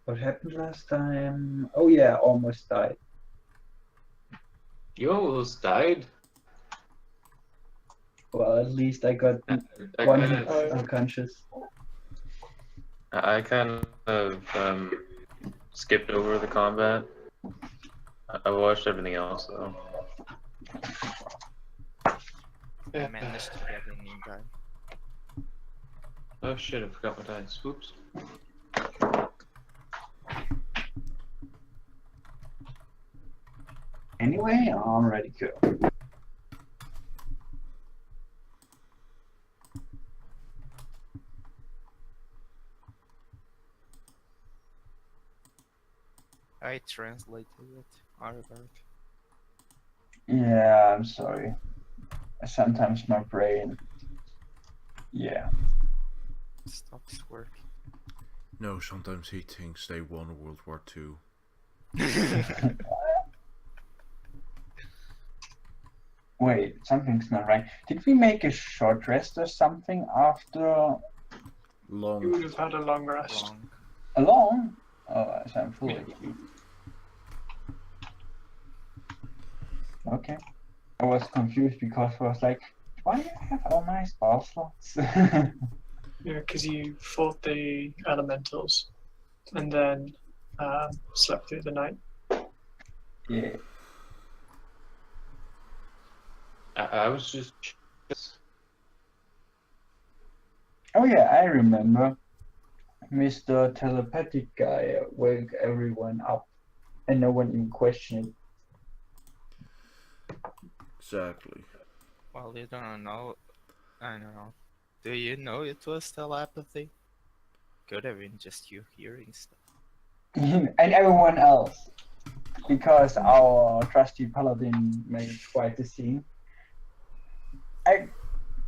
What happened last time? Oh yeah, almost died. You almost died? Well, at least I got I one kind hit of, unconscious. I kind of skipped over the combat. I watched everything else though. I managed to get a new guy. Oh shit! I forgot my dice. Whoops. Anyway, I'm ready to go. I translated it. Arbert. Yeah, I'm sorry. Sometimes my brain. Yeah. Stops working. No, sometimes he thinks they won World War II. Wait, something's not right. Did we make a short rest or something after You Long. would have had a long rest. Long. a long? Oh, so I'm full Yeah. HP. Okay. I was confused because I was like, why do I have all my spell slots? Yeah, because you fought the elementals and then slept through the night. Yeah. I was just. Oh yeah, I remember. Mr. Telepathic guy woke everyone up and no one even questioned it. Exactly. Well, you don't know. I don't know. Do you know it was telepathy? Could have been just you hearing stuff. And everyone else. Because our trusty paladin made quite the scene.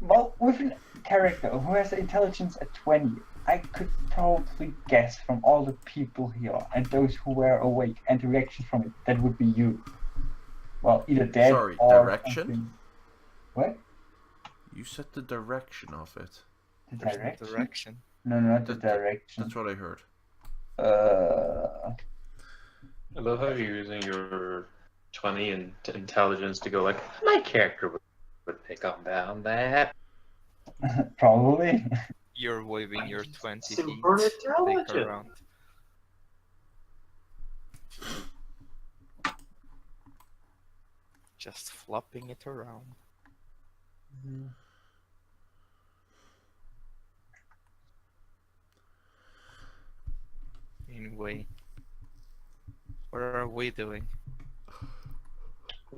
Well, with a character who has intelligence at 20, I could probably guess from all the people here and those who were awake and the reaction from it, that would be you. Well, either dead Sorry, or direction? something. What? You said the direction of it. The There's no direction? direction. No, not the That- direction. That's what I heard. I love how you're using your 20 and intelligence to go like, my character would pick up on that. Probably. You're waving your 20 Super feet stick intelligent. around. Just flopping it around. Anyway, what are we doing?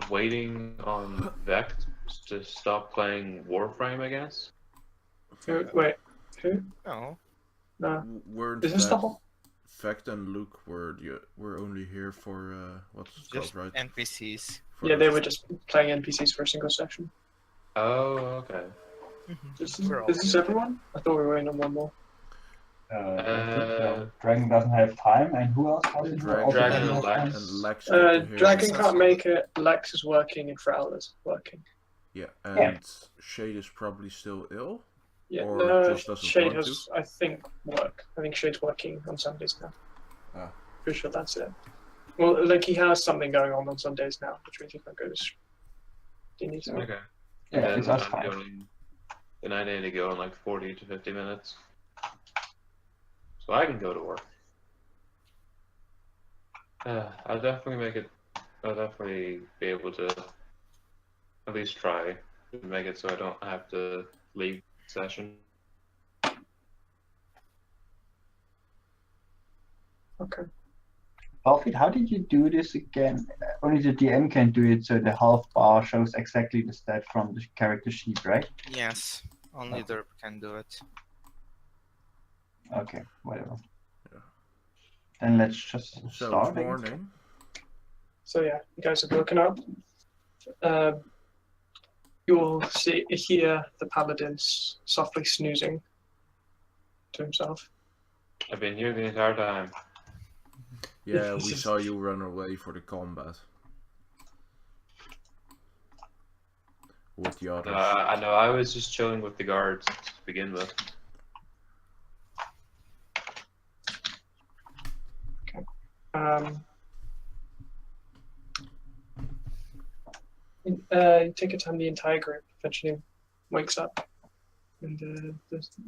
Waiting on Vex to stop playing Warframe, I guess. Wait, who? No, No. Weren't Is this the Fact, whole? Fact and Luke were only here for what's it just called, right? NPCs. For Yeah, the- they were just playing NPCs for a single session. Oh, okay. Is We're all this good. everyone? I thought we were waiting on one more. Dragon doesn't have time, and who else was it? Dragon, Also Dragon doesn't and have time? Lex. and Lex get to hear. Dragon can't make it. Lex is working and Craaaa working. Yeah, and Shade is probably still ill. Yeah, Or no, just doesn't Shade want has, I think, work. I think Shade's working on Sundays now. Ah. Pretty sure that's it. Well, like he has something going on Sundays now, which means he can't go to DnD. So. Okay. Yeah, And it's then us I'm five. going. Then I need to go in like 40 to 50 minutes. So I can go to work. I'll definitely make it. I'll definitely be able to at least try to make it so I don't have to leave session. Okay. Buffett, how did you do this again? Only the DM can do it, so the health bar shows exactly the stat from the character sheet, right? Yes, only Derp can do it. Okay, whatever. Yeah. Then let's just So it's start. morning. So yeah, you guys have woken up. You'll hear the paladin softly snoozing to himself. I've been here the entire time. Yeah, we saw you run away for the combat. With the others. I know. I was just chilling with the guards to begin with. You take your time. The entire group eventually wakes up in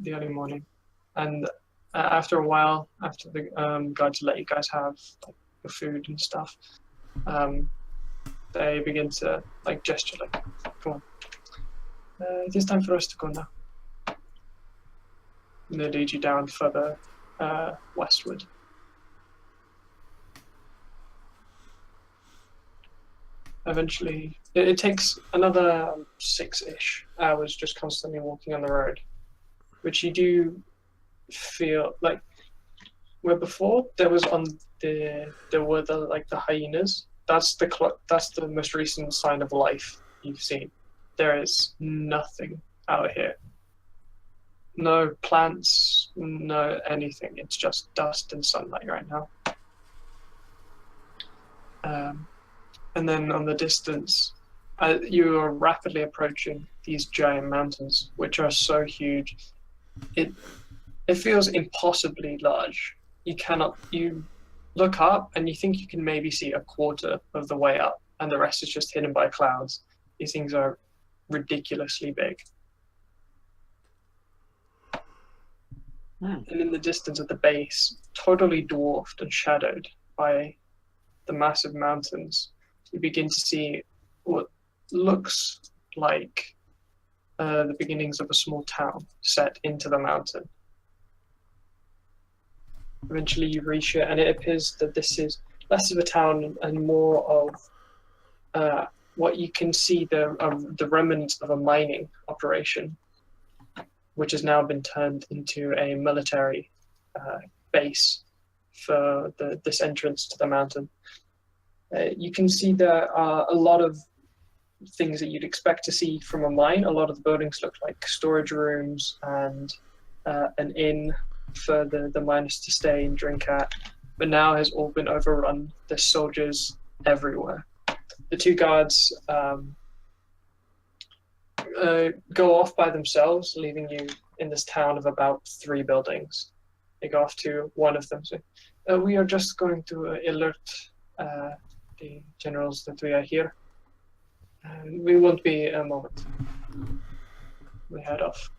the early morning, and after a while, after the guards let you guys have like, your food and stuff, they begin to like gesture, like, "Come on, it is time for us to go now." And they lead you down further westward. Eventually, it takes another 6-ish hours just constantly walking on the road, which you do feel like where before there were the hyenas. That's the most recent sign of life you've seen. There is nothing out here. No plants, no anything. It's just dust and sunlight right now. And then on the distance, you are rapidly approaching these giant mountains, which are so huge. It feels impossibly large. You look up and you think you can maybe see a quarter of the way up, and the rest is just hidden by clouds. These things are ridiculously big. And in the distance at the base, totally dwarfed and shadowed by the massive mountains, you begin to see what looks like the beginnings of a small town set into the mountain. Eventually you reach it, and it appears that this is less of a town and more of what you can see the remnants of a mining operation, which has now been turned into a military base for this entrance to the mountain. You can see there are a lot of things that you'd expect to see from a mine. A lot of the buildings look like storage rooms and an inn for the miners to stay and drink at, but now has all been overrun. There's soldiers everywhere. The two guards go off by themselves, leaving you in this town of about 3 buildings. They go off to one of them, saying, "We are just going to alert the generals that we are here. We won't be a moment." We head off.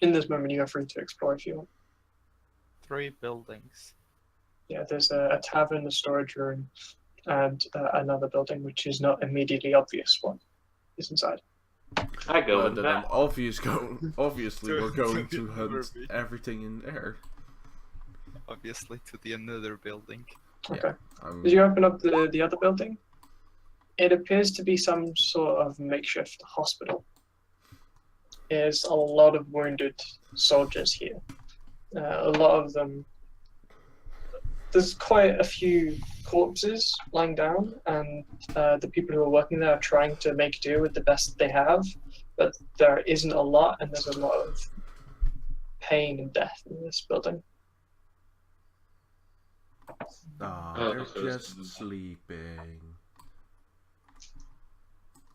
In this moment, you are free to explore if you want. 3 buildings. Yeah, there's a tavern, a storage room, and another building, which is not immediately obvious what is inside. I go Well, with then that. obviously we're going to to hunt Murphy. everything in there. Obviously to the another building. Okay. I'm- As you open up the other building, it appears to be some sort of makeshift hospital. There's a lot of wounded soldiers here. A lot of them. There's quite a few corpses lying down, and the people who are working there are trying to make do with the best they have, but there isn't a lot, and there's a lot of pain and death in this building. Ah, Oh, they're so it's- just sleeping.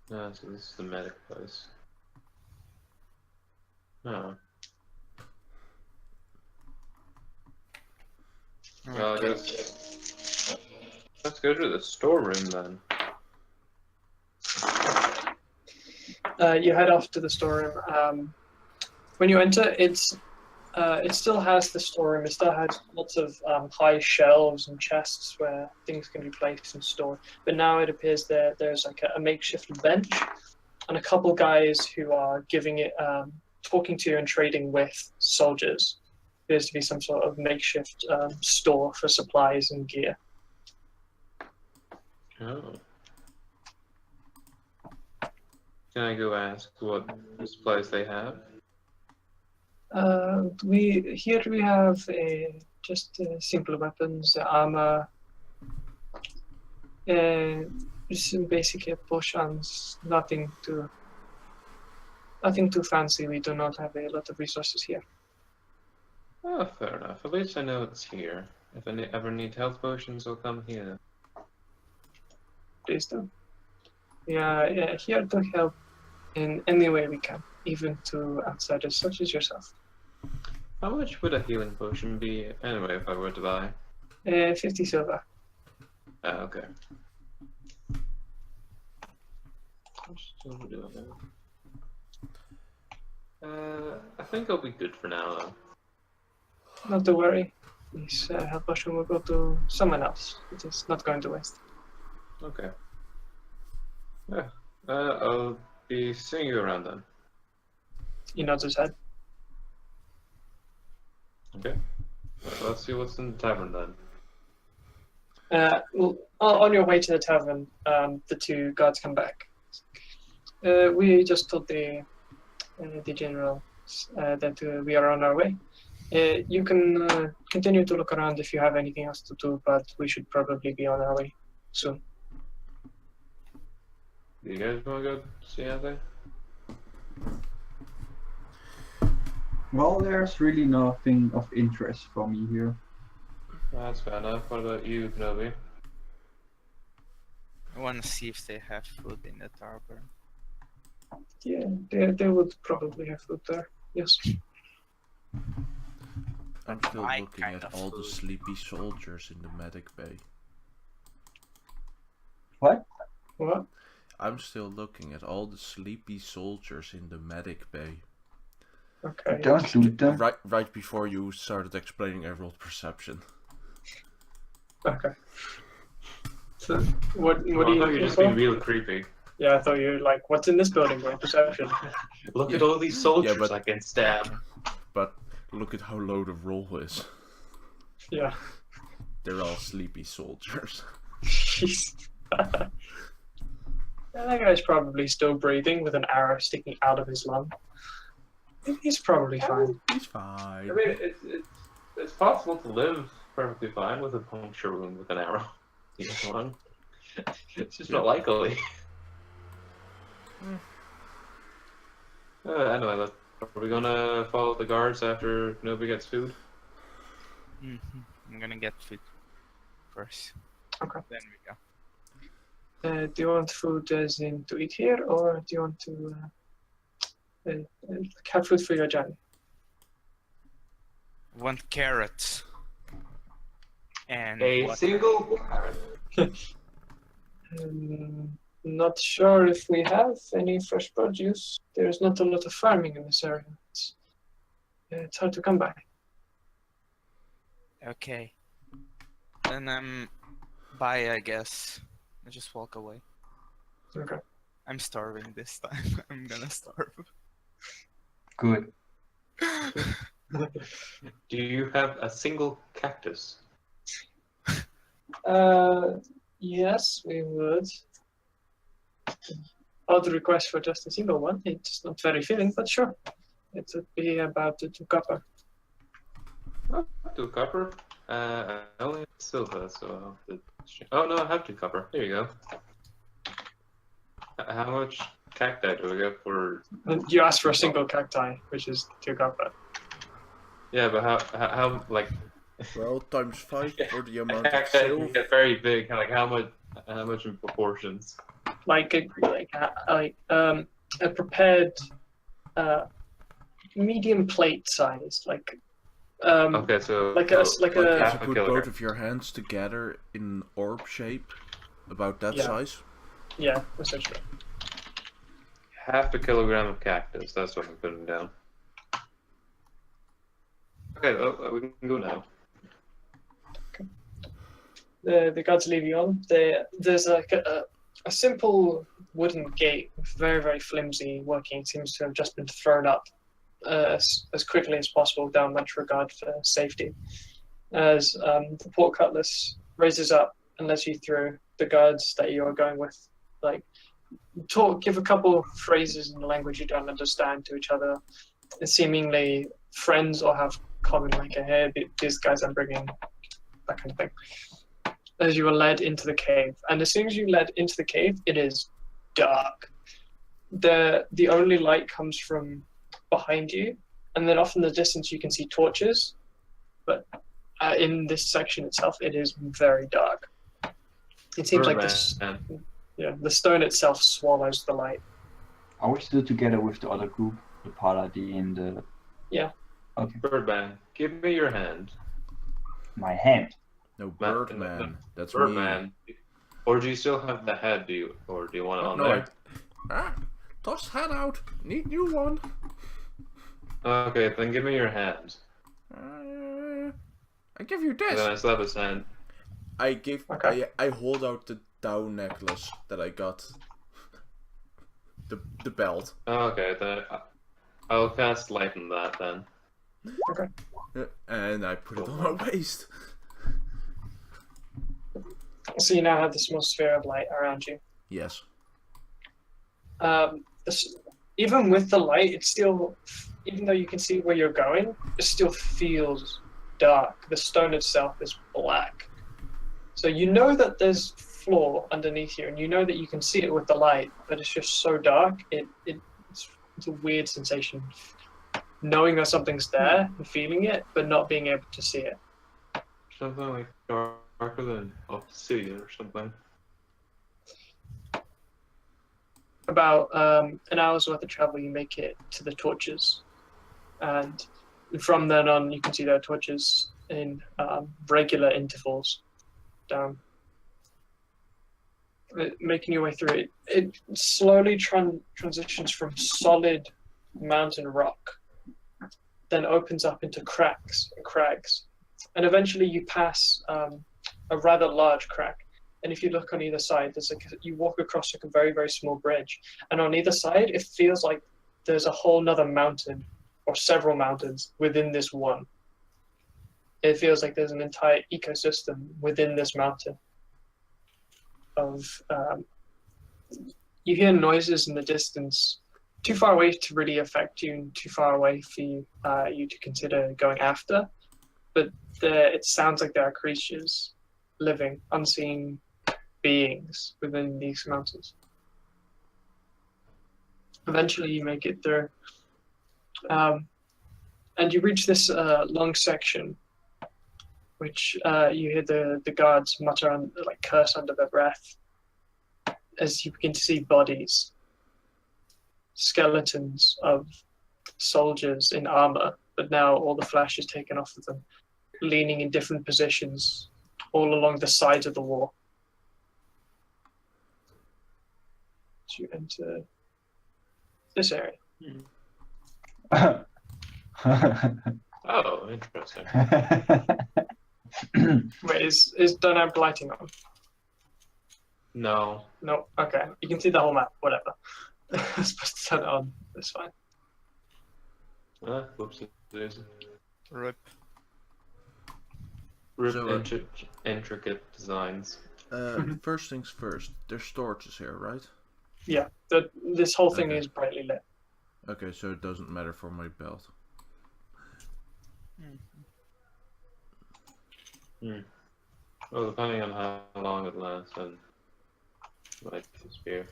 No, so this is the medic place. Oh. Well, I guess let's go to the storeroom then. You head off to the storeroom. When you enter, it still has the storeroom. It still has lots of high shelves and chests where things can be placed and stored. But now it appears there's like a makeshift bench and a couple guys who are giving it, talking to and trading with soldiers. Appears to be some sort of makeshift store for supplies and gear. Oh. Can I go ask what supplies they have? We have just simple weapons, armor, some basic potions. Nothing too fancy. We do not have a lot of resources here. Oh, fair enough. At least I know it's here. If I ever need health potions, I'll come here. Please do. Yeah, here to help in any way we can, even to outsiders such as yourself. How much would a healing potion be anyway if I were to buy? 50 silver. Okay. How much silver do I have? I think I'll be good for now though. Not to worry. This health potion will go to someone else. It is not going to waste. Okay. Yeah. I'll be seeing you around then. He nods his head. Okay. Let's see what's in the tavern then. Well, on your way to the tavern, the two guards come back. We just told the general that we are on our way. You can continue to look around if you have anything else to do, but we should probably be on our way soon. Do you guys want to go see anything? Well, there's really nothing of interest for me here. That's fair enough. What about you, Kenobi? I want to see if they have food in the tavern. Yeah, they would probably have food there. Yes. I'm still My looking kind at of all the food. sleepy soldiers in the medic bay. What? What? I'm still looking at all the sleepy soldiers in the medic bay. Okay. Don't loot them. Right before you started explaining, I rolled perception. Okay. So what Well, do I you thought you were looking just for? being real creepy. Yeah, I thought you were like, what's in this building? Going perception. Look at all these soldiers but- I can stab. But look at how low the roll is. Yeah. They're all sleepy soldiers. Jeez. Yeah, that guy's probably still breathing with an arrow sticking out of his lung. He's probably fine. He's fine. I mean, it's possible to live perfectly fine with a puncture wound with an arrow. You know, it's just not likely. Anyway, are we gonna follow the guards after nobody gets food? I'm gonna get food first. Okay. Then we go. Do you want food as in to eat here, or do you want to have food for your journey? Want carrots. And A what- single carrot. Not sure if we have any fresh produce. There's not a lot of farming in this area. It's hard to come by. Okay. Then I'm bye, I guess. I just walk away. Okay. I'm starving this time. I'm gonna starve. Good. Do you have a single cactus? Yes, we would. Odd request for just a single one. It's not very filling, but sure. It would be about 2 copper. Oh, 2 copper. I only have silver, so I'll have to... Oh no, I have 2 copper. There you go. How much cacti do we get for? You asked for a single cacti, which is 2 copper. Yeah, but how like? Well, times 5 for the amount of Cacti can silver. get very big. Like how much in proportions? Like a prepared medium plate size, like Okay, so like a If you half a put kilogram. both of your hands together in orb shape, about that Yeah. size. yeah, essentially. Half a kilogram of cactus. That's what I'm putting down. Okay, we can go now. The guards leave you on. There's like a simple wooden gate, very, very flimsy working. It seems to have just been thrown up as quickly as possible, without much regard for safety. As the port cutlass raises up and lets you through, the guards that you are going with, like, give a couple phrases in the language you don't understand to each other, seemingly friends or have common, like, hey, these guys I'm bringing, that kind of thing. As you are led into the cave, and as soon as you led into the cave, it is dark. The only light comes from behind you, and then off in the distance you can see torches, but in this section itself, it is very dark. It seems like this, the stone itself swallows the light. Are we still together with the other group, the Paladin and the? Yeah. Okay. Birdman, give me your hand. My hand. No, Ma- Birdman. That's me. Birdman. Or do you still have the head? Do you want it on there? Toss head out. Need new one. Okay, then give me your hand. I give you And this. then I slap his hand. Okay. I hold out the Dow necklace that I got. The belt. Okay, then I'll cast light on that then. Okay. And I put it on my waist. So you now have the small sphere of light around you. Yes. Even with the light, it's still, even though you can see where you're going, it still feels dark. The stone itself is black. So you know that there's floor underneath you, and you know that you can see it with the light, but it's just so dark. It's a weird sensation, knowing that something's there and feeling it, but not being able to see it. Something like darker than obsidian or something. About an hour's worth of travel, you make it to the torches, and from then on, you can see there are torches in regular intervals down. Making your way through it, it slowly transitions from solid mountain rock, then opens up into cracks and crags, and eventually you pass a rather large crack. And if you look on either side, you walk across a very, very small bridge, and on either side, it feels like there's a whole nother mountain or several mountains within this one. It feels like there's an entire ecosystem within this mountain. You hear noises in the distance, too far away to really affect you, and too far away for you to consider going after. But it sounds like there are creatures, living, unseen beings within these mountains. Eventually, you make it through, and you reach this long section, which you hear the guards mutter and like curse under their breath as you begin to see bodies, skeletons of soldiers in armor, but now all the flesh is taken off of them, leaning in different positions all along the sides of the wall. So you enter this area. Oh, interesting. Wait, is don't have lighting on? No. No. Okay, you can see the whole map. Whatever. I'm supposed to turn it on. That's fine. Whoops. There's Rip. So, intricate designs. First things first. There's torches here, right? Yeah. This whole thing Okay. is brightly lit. Okay, so it doesn't matter for my belt. Well, depending on how long it lasts, and might disappear.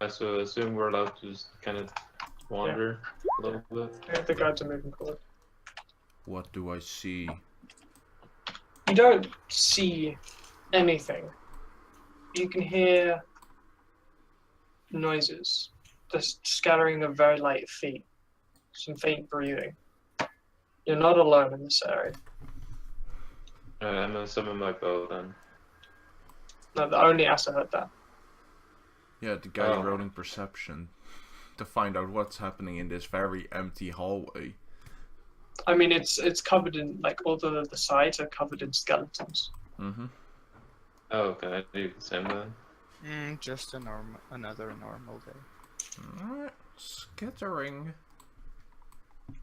So I assume we're allowed to just kind of wander a little bit. The guards are moving forward. What do I see? You don't see anything. You can hear noises, just scattering of very light feet, some faint breathing. You're not alone in this area. I'm gonna summon my bow then. No, the only Asa heard that. Yeah, the guy Oh. rolling perception to find out what's happening in this very empty hallway. I mean, it's covered in, like, all the sides are covered in skeletons. Mm-hmm. Oh, can I do the same then? Just another normal day. Alright, skittering.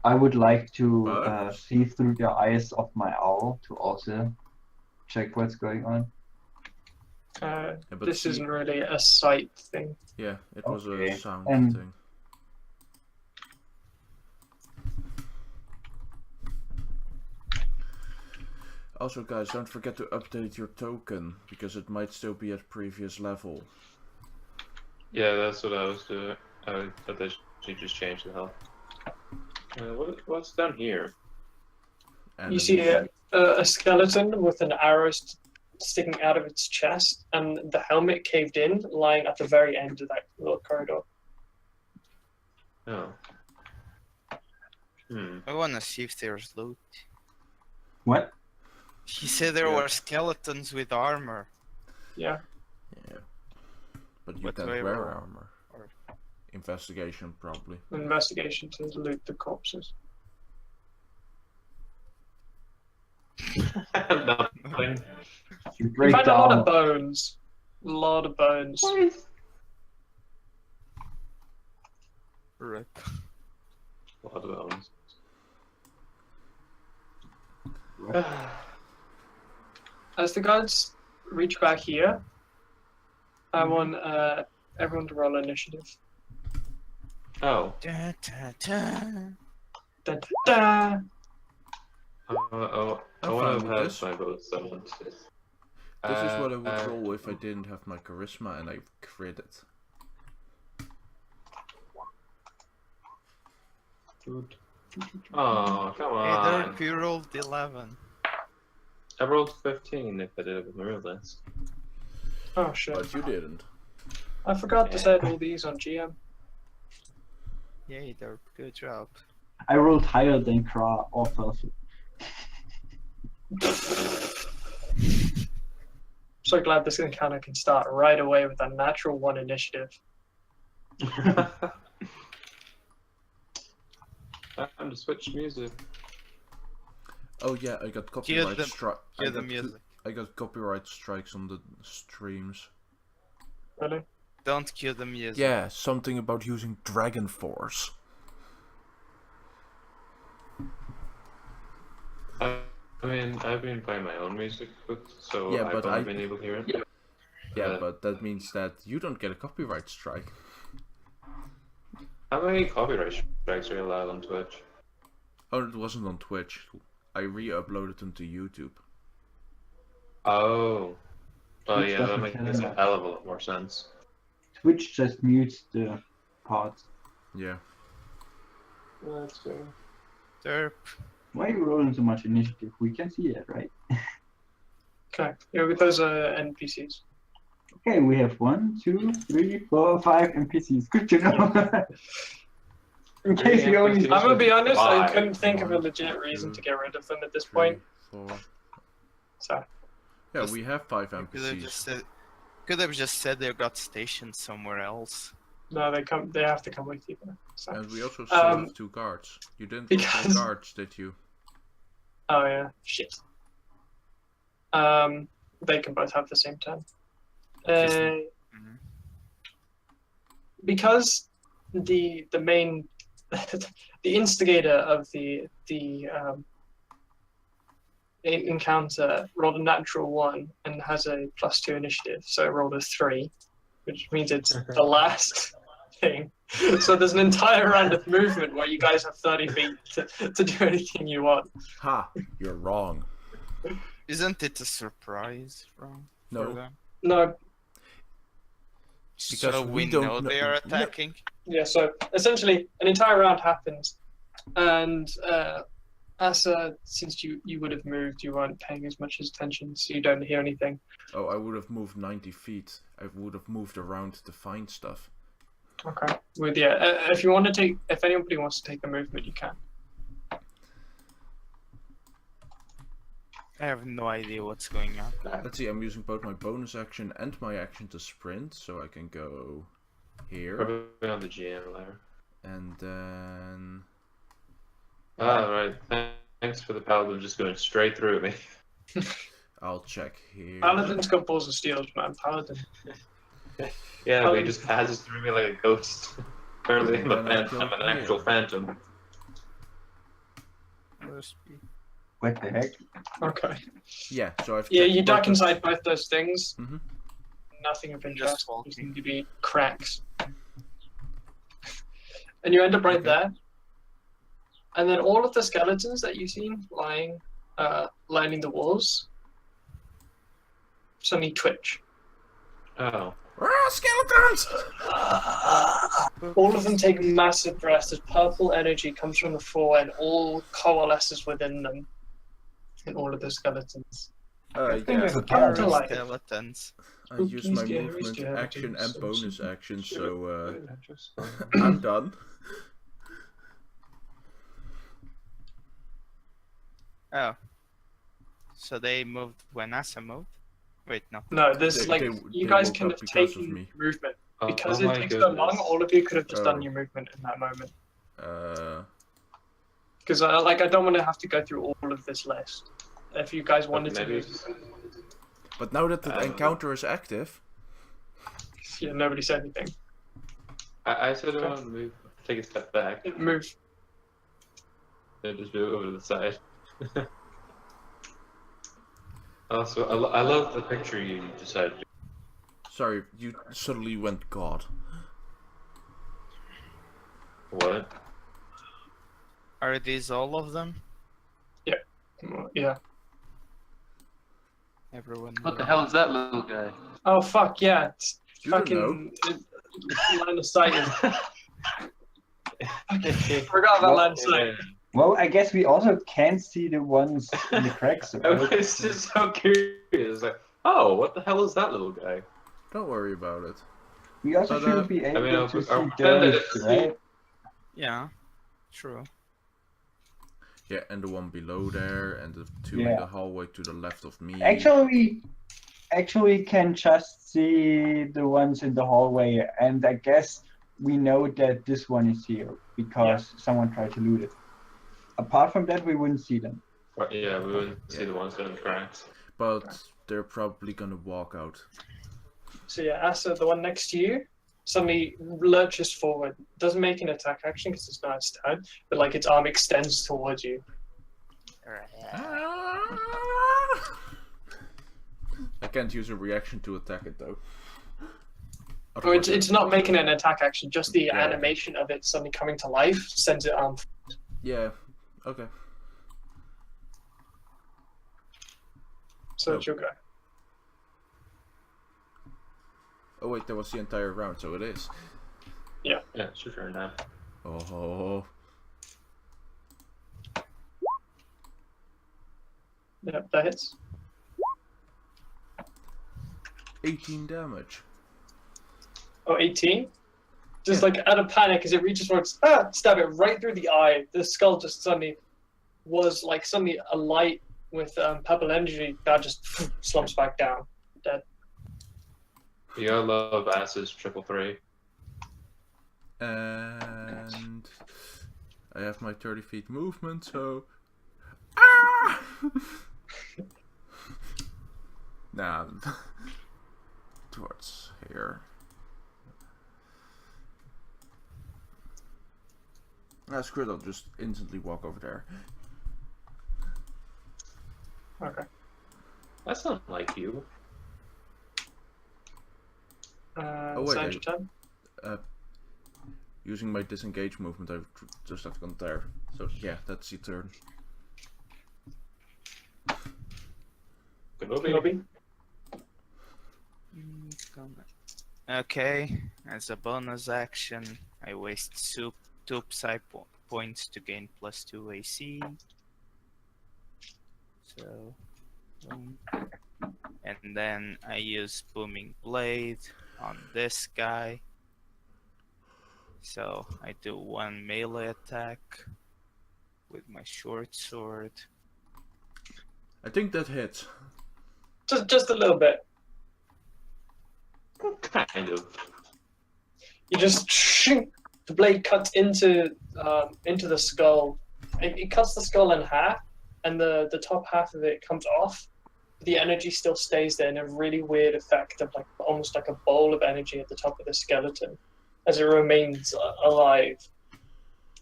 I would like to Bugs. see through the eyes of my owl to also check what's going on. Yeah, but This see- isn't really a sight thing. Yeah, it was Okay, a sound and- thing. Also, guys, don't forget to update your token, because it might still be at previous level. Yeah, that's what I was doing. I thought they should just change the health. What's down here? You see a skeleton with an arrow sticking out of its chest, and the helmet caved in, lying at the very end of that little corridor. Oh. Hmm. I wanna see if there's loot. What? He said there Yeah. were skeletons with armor. Yeah. Yeah. But you But can't they wear were- armor. or- Investigation, probably. Investigation to loot the corpses. Nothing. You We break found a lot of down. bones. A lot of bones. Rip. A lot of bones. As the guards reach back here, I want everyone to roll initiative. Oh. Da, da, da. Da, da, da. I I'm want fine to with have this. my vote summoned. This is what I would roll if I didn't have my charisma and I critted. Oh, come Hey, on. Derp, you rolled 11. I rolled 15 if I did it with my real dice. Oh shit. But you didn't. I forgot to set all these on GM. Yay, Derp, good job. I rolled higher than Craaaa or Felford. So glad this encounter can start right away with a natural 1 initiative. Time to switch music. Oh yeah, I got copyright the- strike. Hear the music. I got copyright strikes on the streams. Really? Don't cue the music. Yeah, something about using Dragon Force. I mean, I've been playing my own music, so Yeah, I've but only I- been able to hear it. Yeah, but that means that you don't get a copyright strike. How many copyright strikes are you allowed on Twitch? Oh, it wasn't on Twitch. I re-uploaded them to YouTube. Oh. Oh Twitch yeah, that doesn't makes tell a them. hell of a lot more sense. Twitch just mutes the parts. Yeah. That's fair. Derp. Why are you rolling so much initiative? We can see it, right? Okay. Yeah, with those NPCs. Okay, we have 1, 2, 3, 4, 5 NPCs. Good to know. In case we only. NPCs. I'm gonna be honest, I Five. couldn't think of a 1, legit reason 2, to get rid of them at this 3, point. 4. So Yeah, Just- we have 5 Could have just NPCs. said. Could have just said they got stationed somewhere else. no, they have to come with you. So. And we also still Um, have 2 guards. You didn't roll for the because- guards, did you? Oh yeah, shit. They can both have the same turn. Mhm. Because the main the instigator of the encounter rolled a natural 1 and has a +2 initiative, so it rolled a 3, which means it's the last thing. So there's an entire round of movement where you guys have 30 feet to do anything you want. Ha! You're wrong. Isn't it a surprise from for No. them? No, Because So we we don't know know- they are no. attacking. yeah, so essentially an entire round happens, and Asa, since you would have moved, you weren't paying as much attention, so you don't hear anything. Oh, I would have moved 90 feet. I would have moved around to find stuff. Okay. With yeah, if you want to take, if anybody wants to take the movement, you can. I have no idea what's going on. Let's see, I'm using both my bonus action and my action to sprint, so I can go here, Probably on the GM layer. and then... Ah, right. Thanks for the paladin just going straight through me. I'll check here. Paladin's got balls of steel, man. Paladin. Yeah, but he just passes through me like a ghost. Apparently, I'm an actual phantom. Must be. What the heck? Okay. Yeah, so I've Yeah, checked you both duck of- inside both those things. Mhm. Nothing of Just interest. walking. Just seem to be cracks. And you end up right Okay. there. And then all of the skeletons that you've seen lying, lining the walls, suddenly twitch. Oh. Ah, skeletons! All of them take massive breaths as purple energy comes from the floor and all coalesces within them. In all of the skeletons. Good thing we Yeah, have a Come to carrot. life. Skeletons. I use my Scary, movement, scary, action, and so bonus action, so Just, I'm done. Oh. So they moved when Asa moved? Wait, no. No, this They- like they- you they guys woke can up have because of taken me. movement oh, because oh it my takes so long. goodness. All of you could have just Oh. done your movement in that moment. Because I don't want to have to go through all of this list. If you guys wanted to maybe. move, But now that the encounter is active, yeah, nobody said anything. I said I want to move, take a step back, Move. and just move over to the side. Also, I love the picture you decided. sorry, you suddenly went God. What? Are these all of them? Yeah. Everyone. What the moved. hell is that little guy? Oh fuck yeah! It's You don't fucking line of sight. Forgot about Well, line of sight. Well, I guess we also can't see the ones in the cracks. I Right? was just so curious. Like, oh, what the hell is that little guy? Don't worry about it. We also But, should be able mean, to see our those, candidates- right? Yeah. True. Yeah, and the one below there, and the two in Yeah. the hallway to the left of me. Actually, we can just see the ones in the hallway, and I guess we know that this one is here because someone tried to loot it. Apart from that, we wouldn't see them. But yeah, we wouldn't see the ones in the cracks. But they're probably gonna walk out. So yeah, Asa, the one next to you, suddenly lurches forward. Doesn't make an attack action because it's not its turn, but like its arm extends towards you. I can't use a reaction to attack it though. Oh, Otherwise it's not making an attack action. Just the Yeah. animation of it suddenly coming to life sends it arm. Yeah, okay. So it's your go. Oh wait, that was the entire round, so it is. Yeah, it's your turn now. Oh, Yep, that hits. 18 damage. Oh, 18? Just like out of panic as it reaches forward, stab it right through the eye. The skull just suddenly was like suddenly alight with purple energy that just slumps back down. Dead. You gotta love Ass's 333. And I have my 30 feet movement, so. Ah! Nah. Towards here. Screw it, I'll just instantly walk over there. Okay. That's not like you. Oh, wait, Sandra turn. Using my disengage movement, I just have gone there. So yeah, that's your turn. Kenobi. Okay, as a bonus action, I waste two psi points to gain +2 AC. So, boom. And then I use Booming Blade on this guy. So I do one melee attack with my short sword. I think that hits. Just a little bit. Kind of. You just the blade cuts into the skull. It cuts the skull in half, and the top half of it comes off. The energy still stays there in a really weird effect of like almost like a bowl of energy at the top of the skeleton as it remains alive.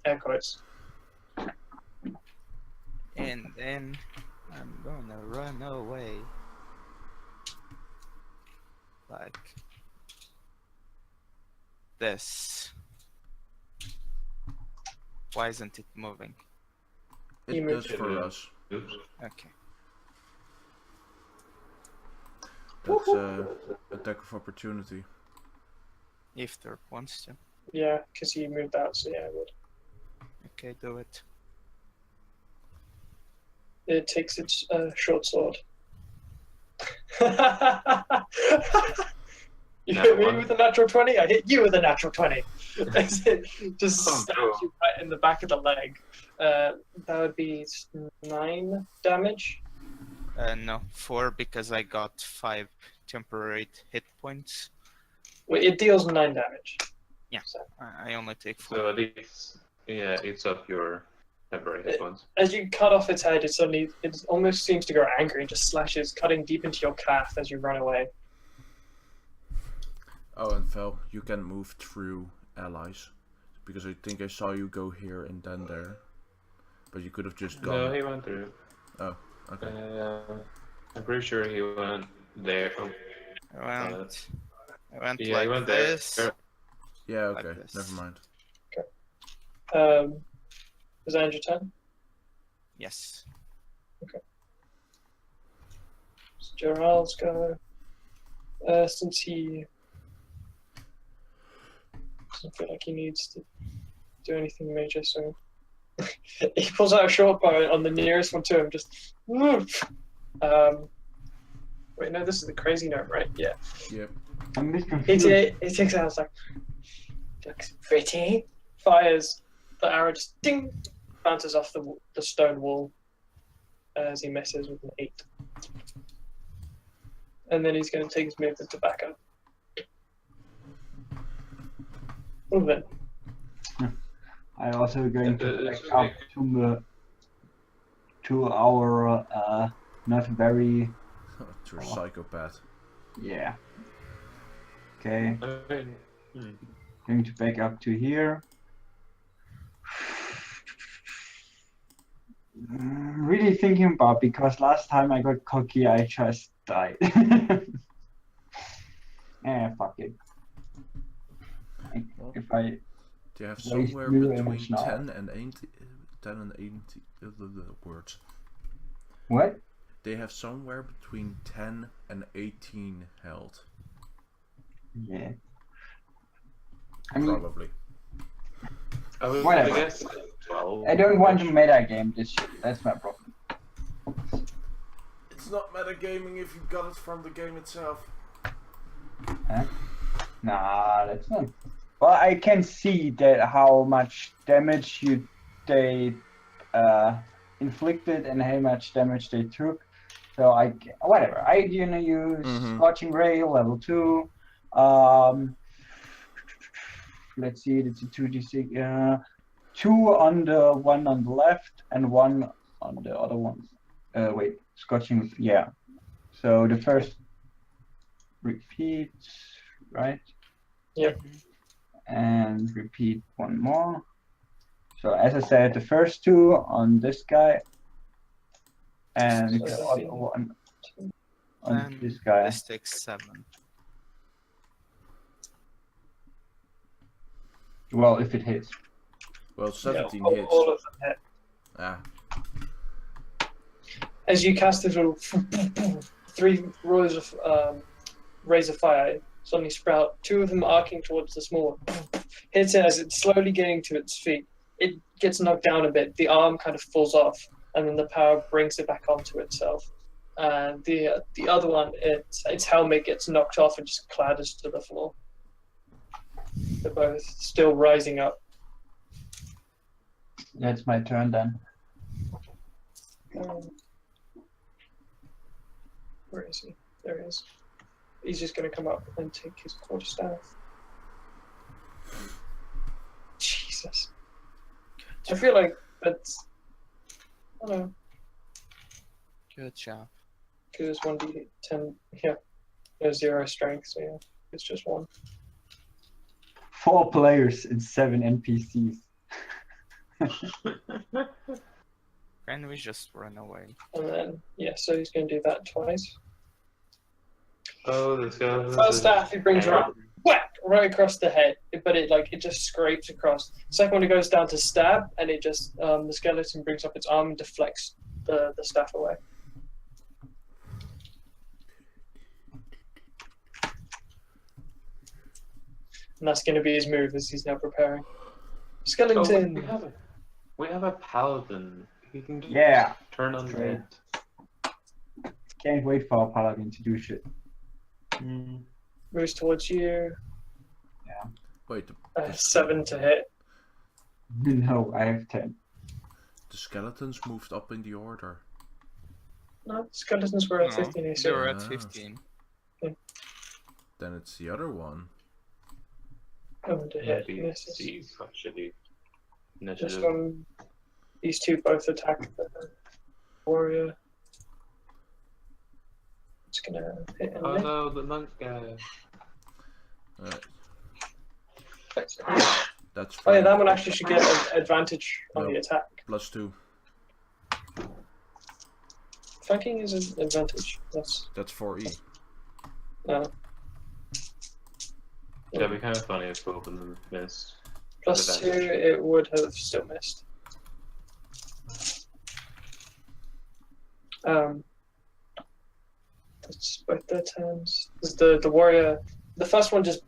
Air quotes. And then I'm gonna run away. Like this. Why isn't it moving? It You does moved it. for us. Oops. Okay. That's attack of opportunity. If Dirk wants to. Yeah, because he moved out, so yeah, I would. Okay, do it. It takes its short sword. You Nat hit me one. with a natural 20, I hit you with a natural 20. As it just Oh, stabs no. you right in the back of the leg. That would be 9 damage. No, 4 because I got 5 temporary hit points. Well, it deals 9 damage. Yeah. So, I only take 4. So it's up your temporary hit points. as you cut off its head, it almost seems to go angry and just slashes, cutting deep into your calf as you run away. Oh, and Vel, you can move through allies. Because I think I saw you go here and then there. But you could have just gone. No, he went through. Oh, okay. I'm pretty sure he went there. Oh, I went yeah, like he went this. there. Yeah, Like okay. this. Never mind. Is that your turn? Yes. So Gerald's go. Since he doesn't feel like he needs to do anything major, so he pulls out a short bow on the nearest one to him. Just wait, no, this is the crazy gnome, right? Yeah. Yep. I'm just confused. He takes it out. It's like looks pretty. Fires. The arrow just ding bounces off the stone wall as he misses with an 8. And then he's going to take his movement to back up. Movement. I also going to It's back up to our not very To a psychopath. yeah. Okay, I mean, going to back up to here. Really thinking about because last time I got cocky, I just died. Fuck it. If I Do you have Raise somewhere mirror between image now. 10 and 80 words? what? They have somewhere between 10 and 18 held. Yeah. I mean, Probably. I would Whatever. guess 12. I don't want to meta game this shit. That's my problem. It's not metagaming if you got it from the game itself. Huh? Nah, that's not. Well, I can see that how much damage they inflicted and how much damage they took. So whatever. I gonna use Scorching Ray level 2. Let's see. It's a 2d6. 2 on the one on the left and 1 on the other one. Wait, Scorching. Yeah. So the first repeats, right? Yep. And repeat 1 more. So as I said, the first 2 on this guy, and the other one on this guy. This takes 7. Well, if it hits. Well, 17 Yeah, hits. all of them hit. Ah, As you cast this little 3 rows of rays of fire suddenly sprout, 2 of them arcing towards the small one. Hits it as it's slowly getting to its feet. It gets knocked down a bit, the arm kind of falls off, and then the power brings it back onto itself. And the other one, its helmet gets knocked off and just clatters to the floor. They're both still rising up. That's my turn then. Where is he? There he is. He's just going to come up and take his quarterstaff. Jesus. I feel like that's. I don't know. Good job. Because it's 1d10. Yeah. There's 0 strength, so yeah. It's just 1. 4 players and 7 NPCs. Can we just run away? And then, yeah, so he's going to do that twice. Oh, this guy. First staff he brings around, whack, right across the head, but it just scrapes across. Second one, it goes down to stab, and it just, the skeleton brings up its arm and deflects the staff away. And that's going to be his move as he's now preparing. Skeleton! We have a paladin. He can just Yeah. turn on Great. that. Can't wait for our paladin to do shit. Moves towards you. Wait, 7 to hit. No, I have 10. the skeletons moved up in the order. No, skeletons were at No, 15 AC. they were at Ah. 15. Then it's the other one. Going to hit. Misses. NPCs, actually. This Initiative. one, these two both attack the warrior. It's gonna hit him. Oh no, the monk guy. That's Oh yeah, fine. that one actually should get an advantage on No. the attack. +2. Flanking is an advantage. That's That's 4E. That'd be kind of funny if both of them missed. +2. Advantage. It would have still missed. That's both their turns. This is the warrior. The first one just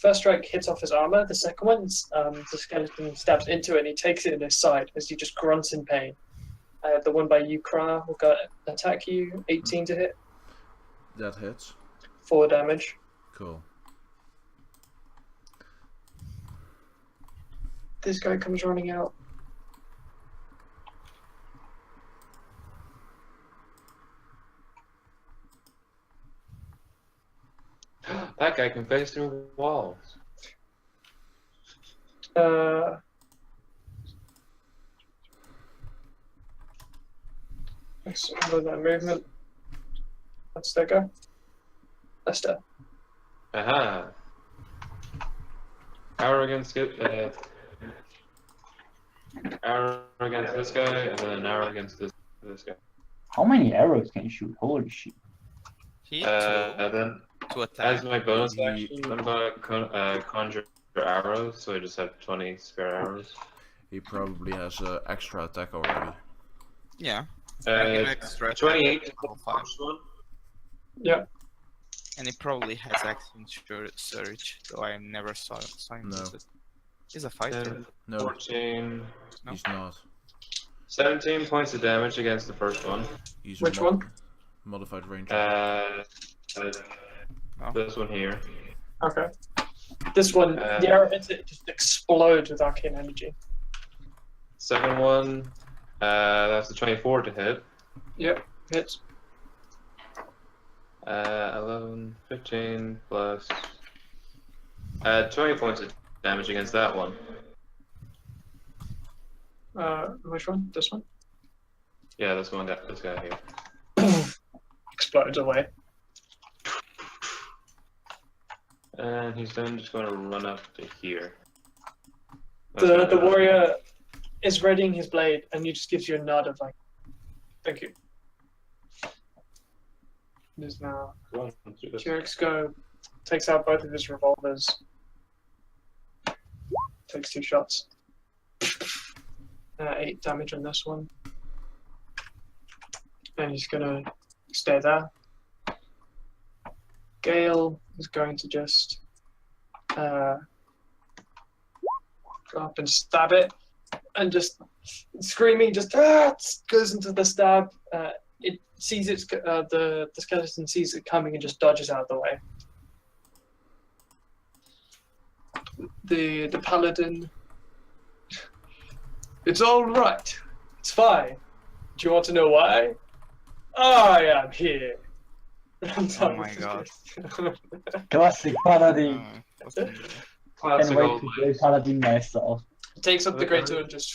first strike hits off his armor. The second one, the skeleton stabs into it and he takes it in his side as he just grunts in pain. The one by you, Craaaa, will go attack you. 18 to hit. That hits. 4 damage. Cool. This guy comes running out. That guy can face through walls. Let's follow that movement. That's their go. Lester. Aha! Arrow against arrow against this guy, and then an arrow against this guy. How many arrows can you shoot? Holy shit. He And then to attack. as my bonus action, I'm gonna conjure arrows, so I just have 20 spare arrows. He probably has extra attack already. Yeah. I give Uh, extra attack 28 at to the level 5. first one. Yeah. And he probably has action surge, though I never saw him No. use it. He's a fighter. No, 14, No. he's not. 17 points of damage against the first one. He's Which one? Modified ranger. This one here. Okay. This one, the arrow hits it, just explodes with arcane energy. Second one, that's the 24 to hit. Yep, hits. 11, 15 plus 20 points of damage against that one. Which one? This one? Yeah, this guy here. Explodes away. And he's then just going to run up to here. The warrior is readying his blade, and he just gives you a nod of like, "Thank you." There's now Run through this. T-Rex go, takes out both of his revolvers, takes 2 shots. 8 damage on this one, and he's gonna stay there. Gale is going to just go up and stab it, and just screaming, just goes into the stab. It sees its the skeleton sees it coming and just dodges out of the way. The paladin. It's all right. It's fine. Do you want to know why? I am here. Oh my god. Classic paladin. Fucking- Can't Classic wait old to man. play paladin myself. Takes up the great sword and just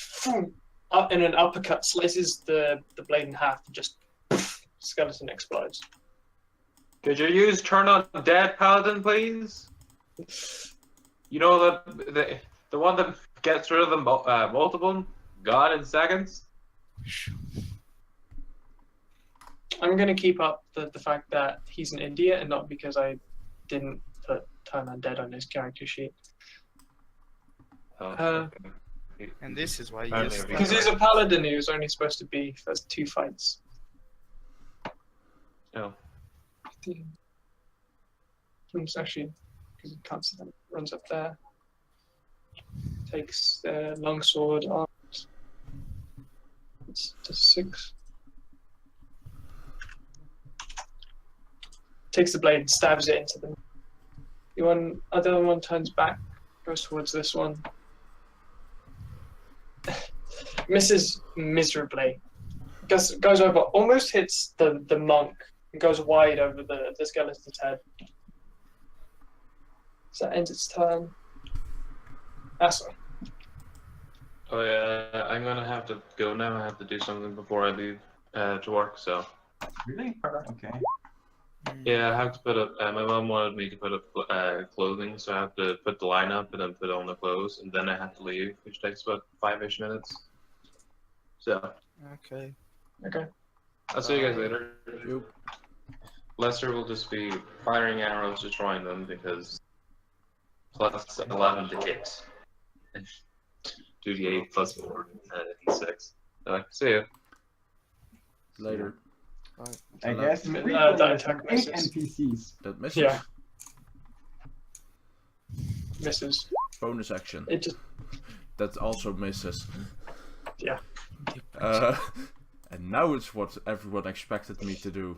up in an uppercut, slices the blade in half, and just skeleton explodes. Could you use turn on dead paladin, please? You know the one that gets rid of the multiple gone in seconds. I'm gonna keep up the fact that he's in India, and not because I didn't put turn undead on his character sheet. Oh, okay. And this is why you Apparently just Because he's a paladin who's only supposed to be for 2 fights. No. It's actually, because he can't see them, runs up there. Takes the longsword on. It's to 6. takes the blade and stabs it into them. Other one turns back, goes towards this one. Misses miserably. Goes over, almost hits the monk, and goes wide over the skeleton's head. So that ends its turn. Asa. Oh yeah, I'm gonna have to go now. I have to do something before I leave to work. So Really? Okay. yeah, I have to put up. My mom wanted me to put up clothing, so I have to put the line up and then put on the clothes, and then I have to leave, which takes about 5-ish minutes. So Okay. Okay. I'll see you guys later. Yep. Lester will just be firing arrows, destroying them because plus 11 to hit. 2d8 plus 4, d6. See ya. Later. I guess That that attack 8 misses. NPCs. That misses. Yeah. Misses. Bonus action. It just That also misses. Yeah. And now it's what everyone expected me to do.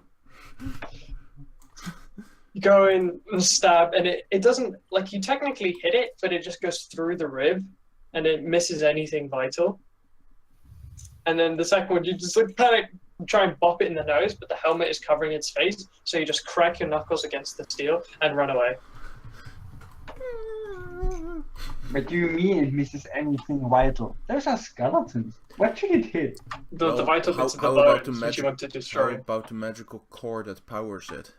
you go in and stab, and it doesn't, like, you technically hit it, but it just goes through the rib, and it misses anything vital. And then the second one, you just like kind of try and bop it in the nose, but the helmet is covering its face, so you just crack your knuckles against the steel and run away. But do you mean it misses anything vital? Those are skeletons. What should it hit? The Well, vital how- bits of the how about bones the which you magic- want to How destroy. about the magical core that powers it?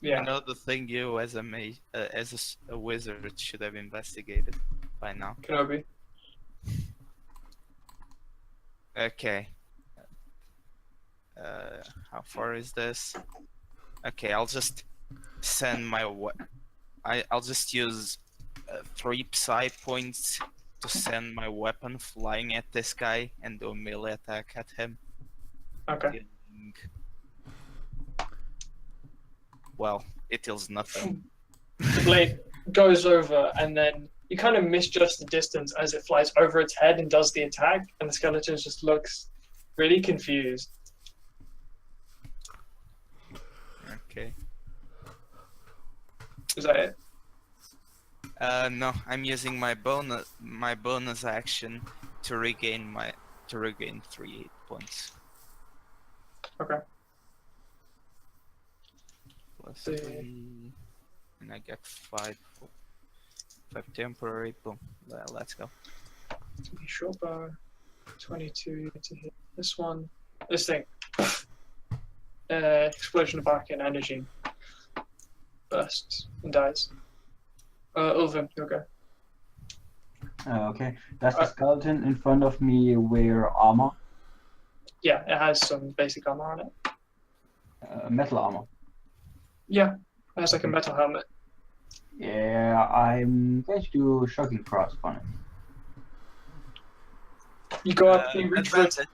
Yeah. Another thing you, as a wizard, should have investigated by now. Kenobi. Okay. How far is this? Okay, I'll just send my I'll just use 3 psi points to send my weapon flying at this guy and do a melee attack at him. Okay. Dealing- Well, it deals nothing. The blade goes over, and then you kind of misjudge the distance as it flies over its head and does the attack, and the skeleton just looks really confused. Okay. Is that it? No, I'm using my bonus action to regain 3 hit points. Okay. Plus See. 3, and I get 5 temporary. Boom. Well, let's go. Short bow. 22 to hit this one. This thing. Explosion of arcane energy. Bursts and dies. Ulvin, you'll go. Okay. Does the skeleton in front of me wear armor? Yeah, it has some basic armor on it. Metal armor. Yeah, it has like a metal helmet. Yeah, I'm going to do shocking grasp on it. You go up, you reach for it. Advantage.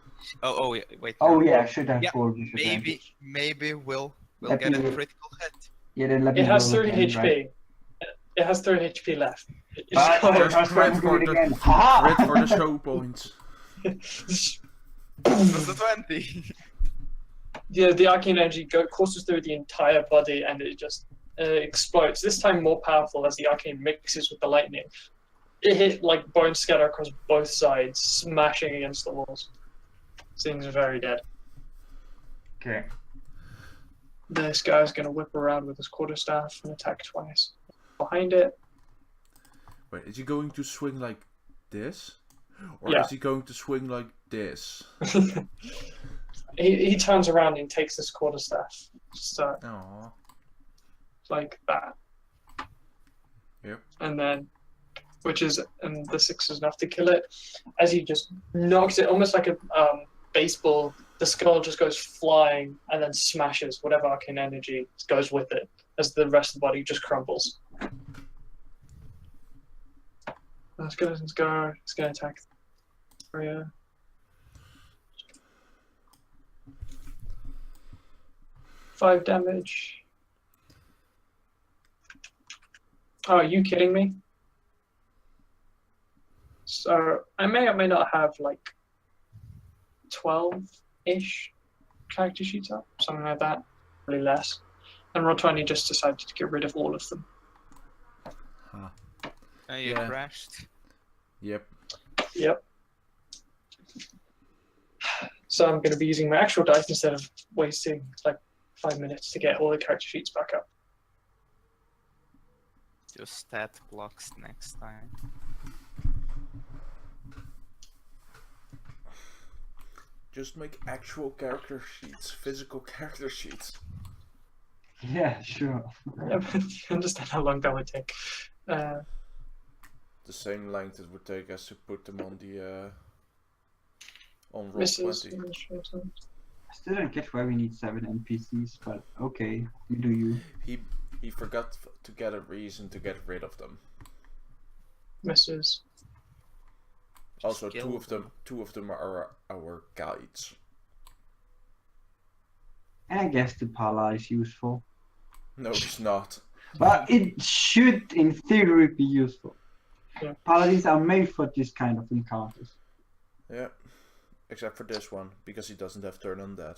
Oh, wait. Oh no. yeah, I should have Yeah, rolled with advantage. Maybe we'll Let get a me- critical hit. Yeah, then let me It has roll 30 again, HP. right? It has 30 HP left. You But just go- I was trying to do it Crit for again. the- Ha! Crit for the show points. Plus a 20. the arcane energy courses through the entire body, and it just explodes. This time more powerful as the arcane mixes with the lightning. It hit like bones scatter across both sides, smashing against the walls. Things are very dead. Okay. This guy's gonna whip around with his quarterstaff and attack twice. Behind it, Wait, is he going to swing like this? Or Yeah. is he going to swing like this? he turns around and takes this quarterstaff. So Aww. like that. Yep. And then, and the 6 is enough to kill it. As he just knocks it, almost like a baseball, the skull just goes flying and then smashes whatever arcane energy goes with it as the rest of the body just crumbles. The skeleton's go. It's going to attack. Yeah. Five damage. Oh, are you kidding me? So I may or may not have like 12-ish character sheets up, something like that, probably less. And Roll20 just decided to get rid of all of them. Huh. You Yeah. crashed. Yep. Yep. So I'm going to be using my actual dice instead of wasting like 5 minutes to get all the character sheets back up. Do stat blocks next time. Just make actual character sheets, physical character sheets. Yeah, sure. Yeah, but you understand how long that would take. The same length it would take us to put them on the on Mrs. Roll20. I still don't get why we need 7 NPCs, but okay, you do you. He forgot to get a reason to get rid of them. Mrs. Also, kill two of them are our guides. And I guess the pala is useful. No, it's not. But it should, in theory, be useful. Yeah. Paladins are made for this kind of encounters. Yeah, except for this one because he doesn't have turn undead.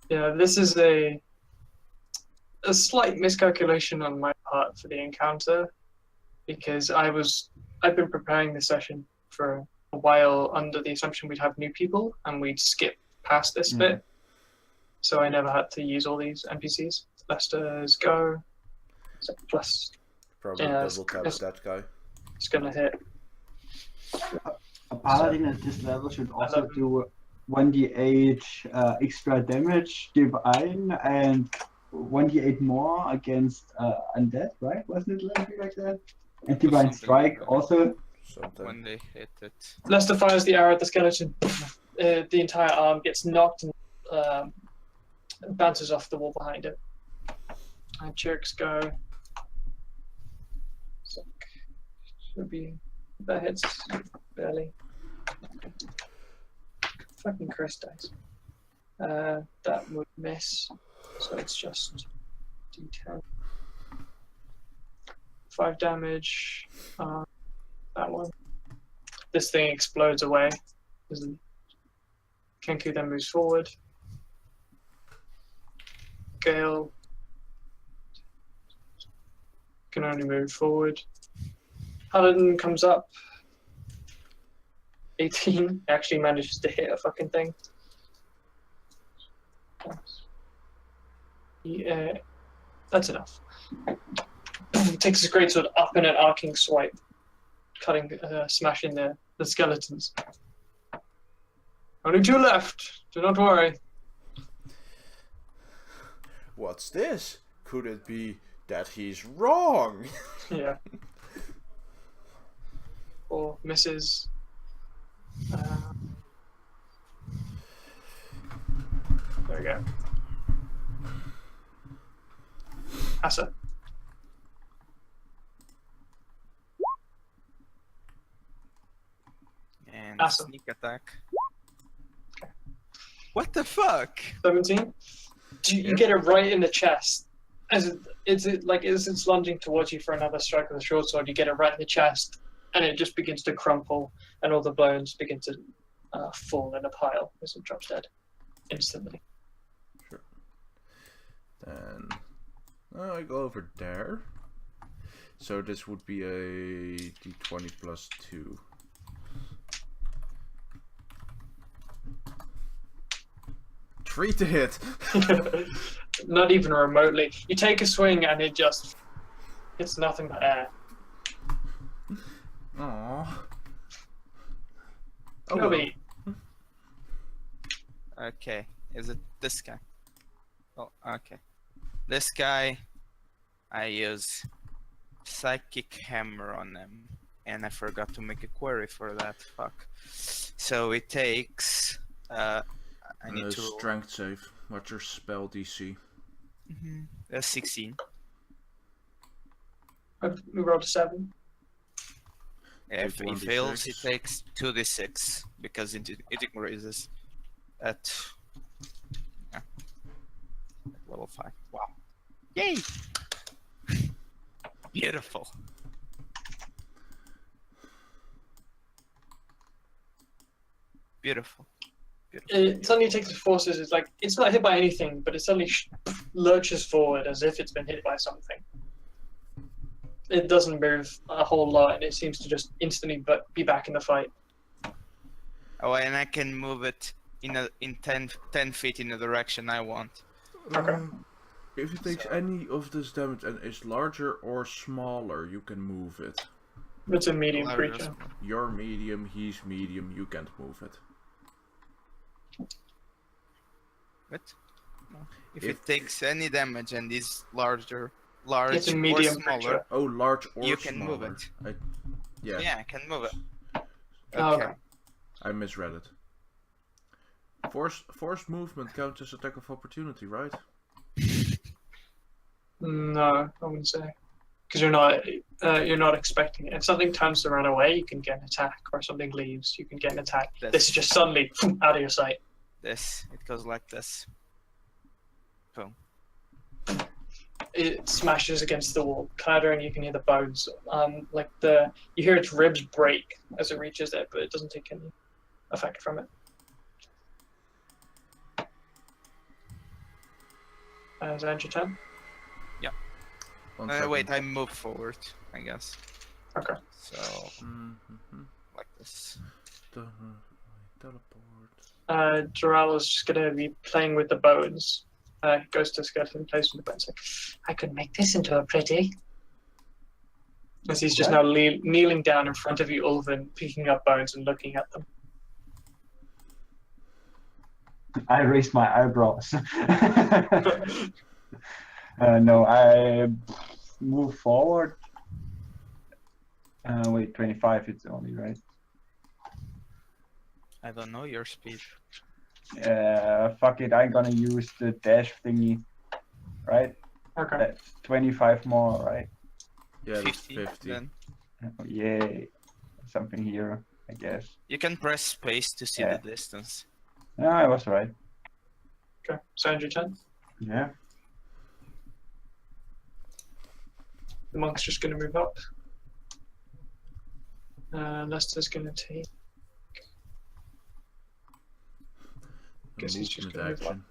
Yeah, this is a slight miscalculation on my part for the encounter, because I've been preparing this session for a while under the assumption we'd have new people and we'd skip past this bit, so I never had to use all these NPCs. Lester's go, so plus Probably Yeah, double taps that guy. it's gonna hit. A paladin at this level should also do 1d8 extra damage divine and 1d8 more against undead, right? Wasn't it like that? And divine Something strike like that. also. Something. When they hit it. Lester fires the arrow at the skeleton. The entire arm gets knocked and bounces off the wall behind it. And Chirks go. So, should be that hits barely. Fucking Chris dice. That would miss. So it's just D10. 5 damage. That one. This thing explodes away. Kenku then moves forward. Gale can only move forward. Paladin comes up. 18 actually manages to hit a fucking thing. Yeah, that's enough. Takes his greatsword up in an arcing swipe, cutting, smashing the skeletons. Only 2 left. Do not worry. What's this? Could it be that he's wrong? Yeah. Or misses. There we go. Asa. And Awesome. sneak attack. What the fuck? 17. You get it right in the chest. As it's lunging towards you for another strike with a short sword, you get it right in the chest, and it just begins to crumple, and all the bones begin to fall in a pile as it drops dead instantly. Sure. Then I go over there. So this would be a d20 plus 2. Three to hit. Not even remotely. You take a swing and it's nothing but air. Aww. Kobe. Okay, is it this guy? Oh, okay. This guy, I use Psychic Hammer on him, and I forgot to make a query for that. Fuck. So it takes. I need to roll. Strength save. What's your spell DC? 16. We rolled a 7. If he 1d6. fails, he takes 2d6 because it increases at level 5. Wow! Yay! Beautiful. Beautiful. It suddenly takes its forces. It's like it's not hit by anything, but it suddenly lurches forward as if it's been hit by something. It doesn't move a whole lot, and it seems to just instantly be back in the fight. Oh, and I can move it in 10 feet in the direction I want. Okay. If it takes any of this damage and is larger or smaller, you can move it. It's a medium Larger, creature. You're medium, he's medium, you can't move it. What? No. If it takes any damage and is large It's a or medium smaller, creature. Oh, large or you can smaller. move it. Yeah, Yeah, I can move it. Oh, Okay. okay. I misread it. Forced movement counts as attack of opportunity, right? No, I wouldn't say, because you're not expecting it. If something turns to run away, you can get an attack, or if something leaves, you can get an attack. This is just suddenly out of your sight. It goes like this. Boom. It smashes against the wall, clattering. You can hear the bones. You hear its ribs break as it reaches it, but it doesn't take any effect from it. Is that your turn? One Wait, second. I move forward, I guess. Okay. So, like this. Teleport. Doral is just gonna be playing with the bones. Goes to skeleton, plays with the bones. Like, I could make this into a pretty. As he's just now kneeling down in front of you, Ulvin, picking up bones and looking at them. I raised my eyebrows. No, I move forward. Wait, 25 it's only, right? I don't know your speed. Fuck it, I'm gonna use the dash thingy, right? Okay. That's 25 more, right? Yeah, that's 50, 50. then. Yay. Something here, I guess. You can press space to see Yeah. the distance. No, I was right. Okay. So end your turn. Yeah. The monk's just gonna move up. Lester's gonna take. Guess he's just Movement gonna move up. action.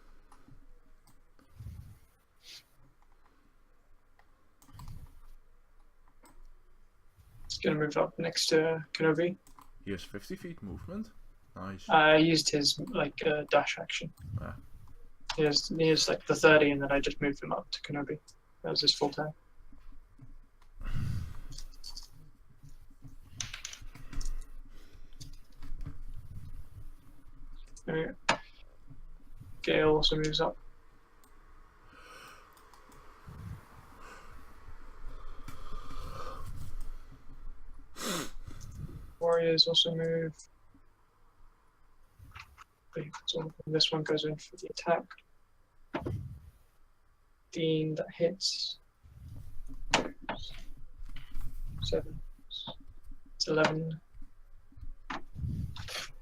He's gonna move up next to Kenobi. He has 50 feet movement. Nice. I used his dash action. Ah. He has like the 30, and then I just moved him up to Kenobi. That was his full turn. There we go. Gale also moves up. Warriors also move. So this one goes in for the attack. Dean, that hits. 7. It's 11.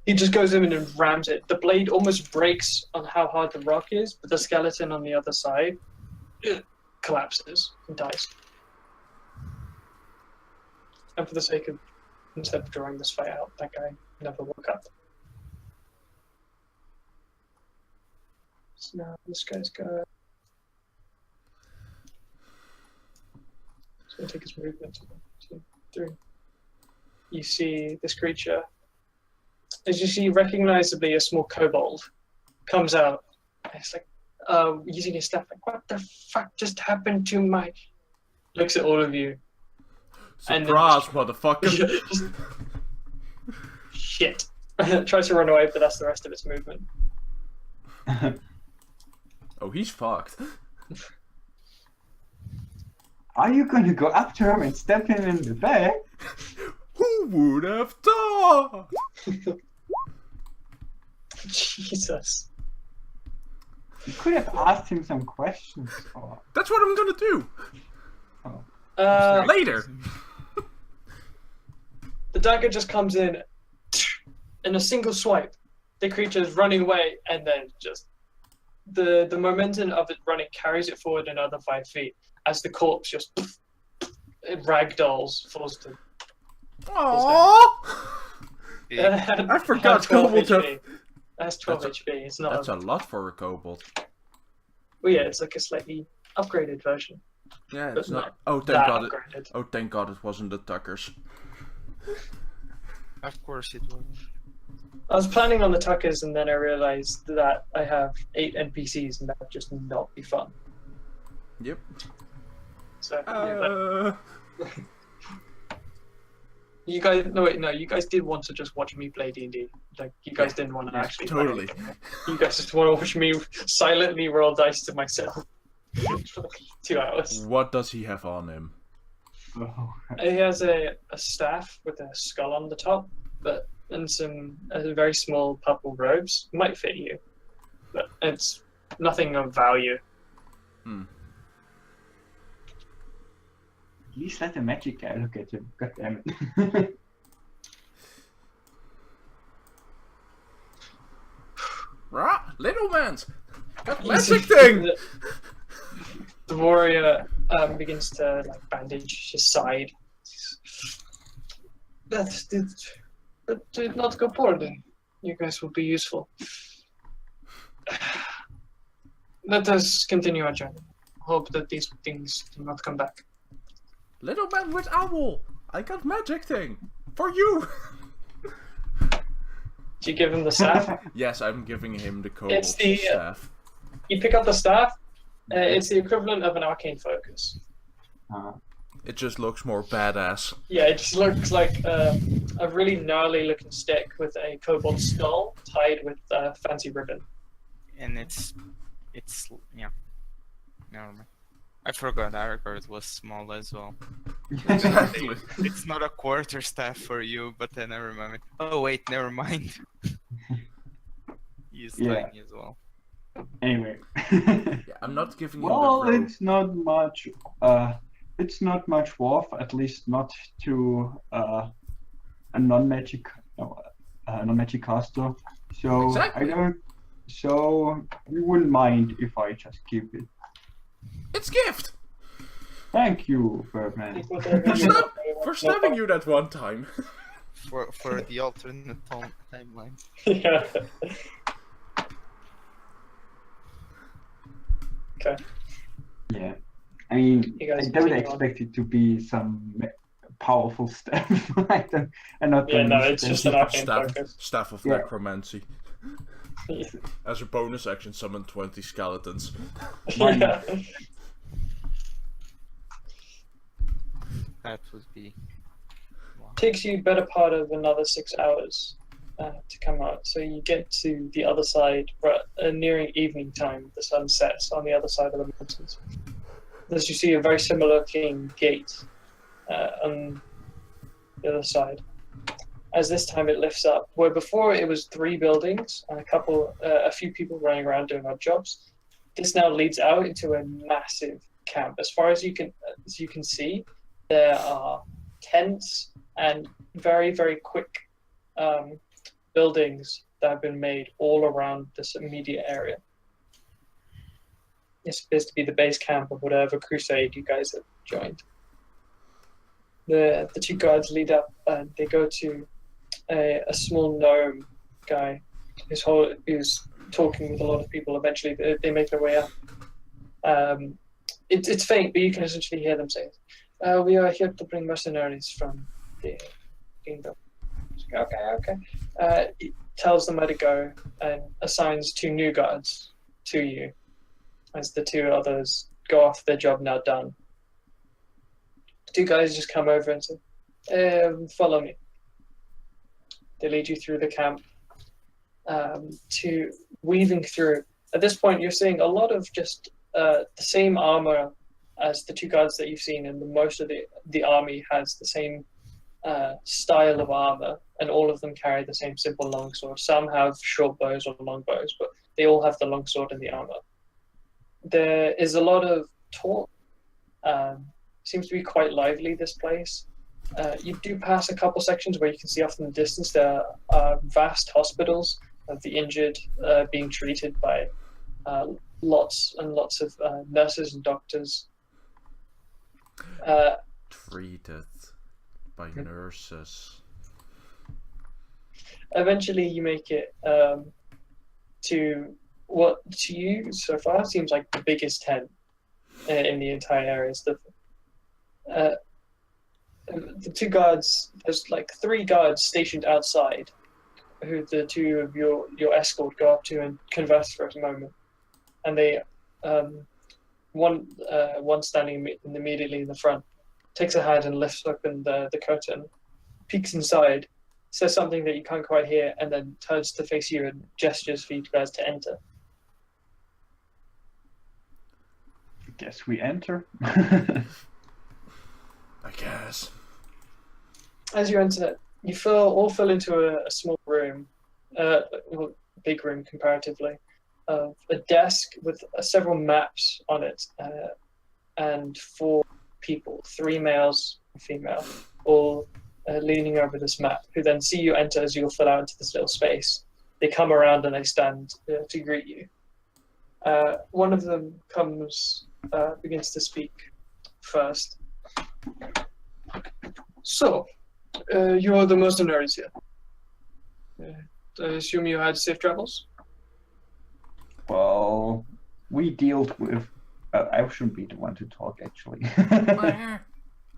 He just goes in and rams it. The blade almost breaks on how hard the rock is, but the skeleton on the other side collapses and dies. And for the sake of, instead of drawing this fight out, that guy never woke up. So now this guy's got. He's going to take his movement. 1, 2, 3. You see this creature. As you see, recognizably, a small kobold comes out. It's like, using his staff. Like, what the fuck just happened to my? Looks at all of you. Surprise, motherfucker! Shit. Tries to run away, but that's the rest of its movement. Oh, he's fucked. Are you going to go up to him and stab him in the back? Who would have thought? Jesus. You could have asked him some questions. Or... That's what I'm gonna do. Later. The dagger just comes in a single swipe. The creature is running away, and then just the momentum of it running carries it forward another 5 feet as the corpse just it ragdolls, falls to. Aww. I I forgot kobolds have. It has 12 That's HP. It's not. That's a lot for a kobold. Well, yeah, it's like a slightly upgraded version. Yeah, But it's not. not Oh, thank that God! upgraded. Oh, thank God! It wasn't the Tuckers. Of course it will. I was planning on the Tuckers, and then I realized that I have 8 NPCs, and that would just not be fun. Yep. So yeah, but Uh, you guys, no, you guys did want to just watch me play D&D. Like you guys didn't want to actually play totally. it. You guys just want to watch me silently roll dice to myself for like 2 hours. What does he have on him? Oh, He has a staff with a skull on the top, and some very small purple robes. Might fit you, but it's nothing of value. Hmm. at least let the magic guy look at him. God damn it. Rah, little man's got magic thing. The warrior begins to like bandage his side. That did not go poorly. You guys will be useful. Let us continue our journey. Hope that these things do not come back. Little man with owl. I got magic thing for you. Do you give him the staff? Yes, I'm giving him the kobold It's the, staff. You pick up the staff. It's the equivalent of an arcane focus. It just looks more badass. Yeah, it just looks like a really gnarly looking stick with a kobold skull tied with fancy ribbon. And it's yeah. Never mind. I forgot Aragorn was small as well. Exactly. It's not a quarter staff for you, but then I remember. Oh wait, never mind. He's Yeah. tiny as well. Anyway. Yeah, I'm not giving him Well, the robe. it's not much. It's not much worth, at least not to a non-magic, non-magic caster. So Exactly. I don't. So you wouldn't mind if I just keep it. It's gift Thank you, Birdman. for stabbing you that one time. For the alternate timeline. Yeah. Okay. Yeah. I mean, You guys I don't continue on. expect it to be some powerful stuff. I'm not Yeah, no, gonna it's use just them. an arcane focus. Staff of Yeah. necromancy. As a bonus action, summon 20 skeletons. Yeah. That would be. Takes you better part of another 6 hours to come out. So you get to the other side, nearing evening time. The sun sets on the other side of the mountains. As you see a very similar looking gate on the other side. As this time it lifts up, where before it was 3 buildings and a few people running around doing odd jobs. This now leads out into a massive camp. As far as you can see, there are tents and very, very quick buildings that have been made all around this immediate area. This appears to be the base camp of whatever crusade you guys have joined. The 2 guards lead up and they go to a small gnome guy who's talking with a lot of people. Eventually they make their way up. It's faint, but you can essentially hear them say, we are here to bring mercenaries from the kingdom. Okay. He tells them where to go and assigns 2 new guards to you as the 2 others go off their job now done. 2 guys just come over and say, follow me. They lead you through the camp to weaving through. At this point, you're seeing a lot of just the same armor as the 2 guards that you've seen, and most of the army has the same style of armor, and all of them carry the same simple longsword. Some have short bows or long bows, but they all have the longsword and the armor. There is a lot of talk. Seems to be quite lively, this place. You do pass a couple sections where you can see off in the distance there are vast hospitals of the injured being treated by lots and lots of nurses and doctors. Treated by nurses. Eventually you make it to what to you so far seems like the biggest tent in the entire area. It's the two guards. There's like 3 guards stationed outside, who the 2 of your escort go up to and converse for a moment, and they one standing immediately in the front takes a hand and lifts open the curtain, peeks inside, says something that you can't quite hear, and then turns to face you and gestures for you guys to enter. Guess we enter. I guess. As you enter, you all fell into a small room, well, big room comparatively, of a desk with several maps on it, and 4 people, 3 males and female, all leaning over this map, who then see you enter as you'll fill out into this little space. They come around and they stand to greet you. One of them begins to speak first. So, you are the mercenaries here. I assume you had safe travels? Well, we dealt with. I shouldn't be the one to talk, actually.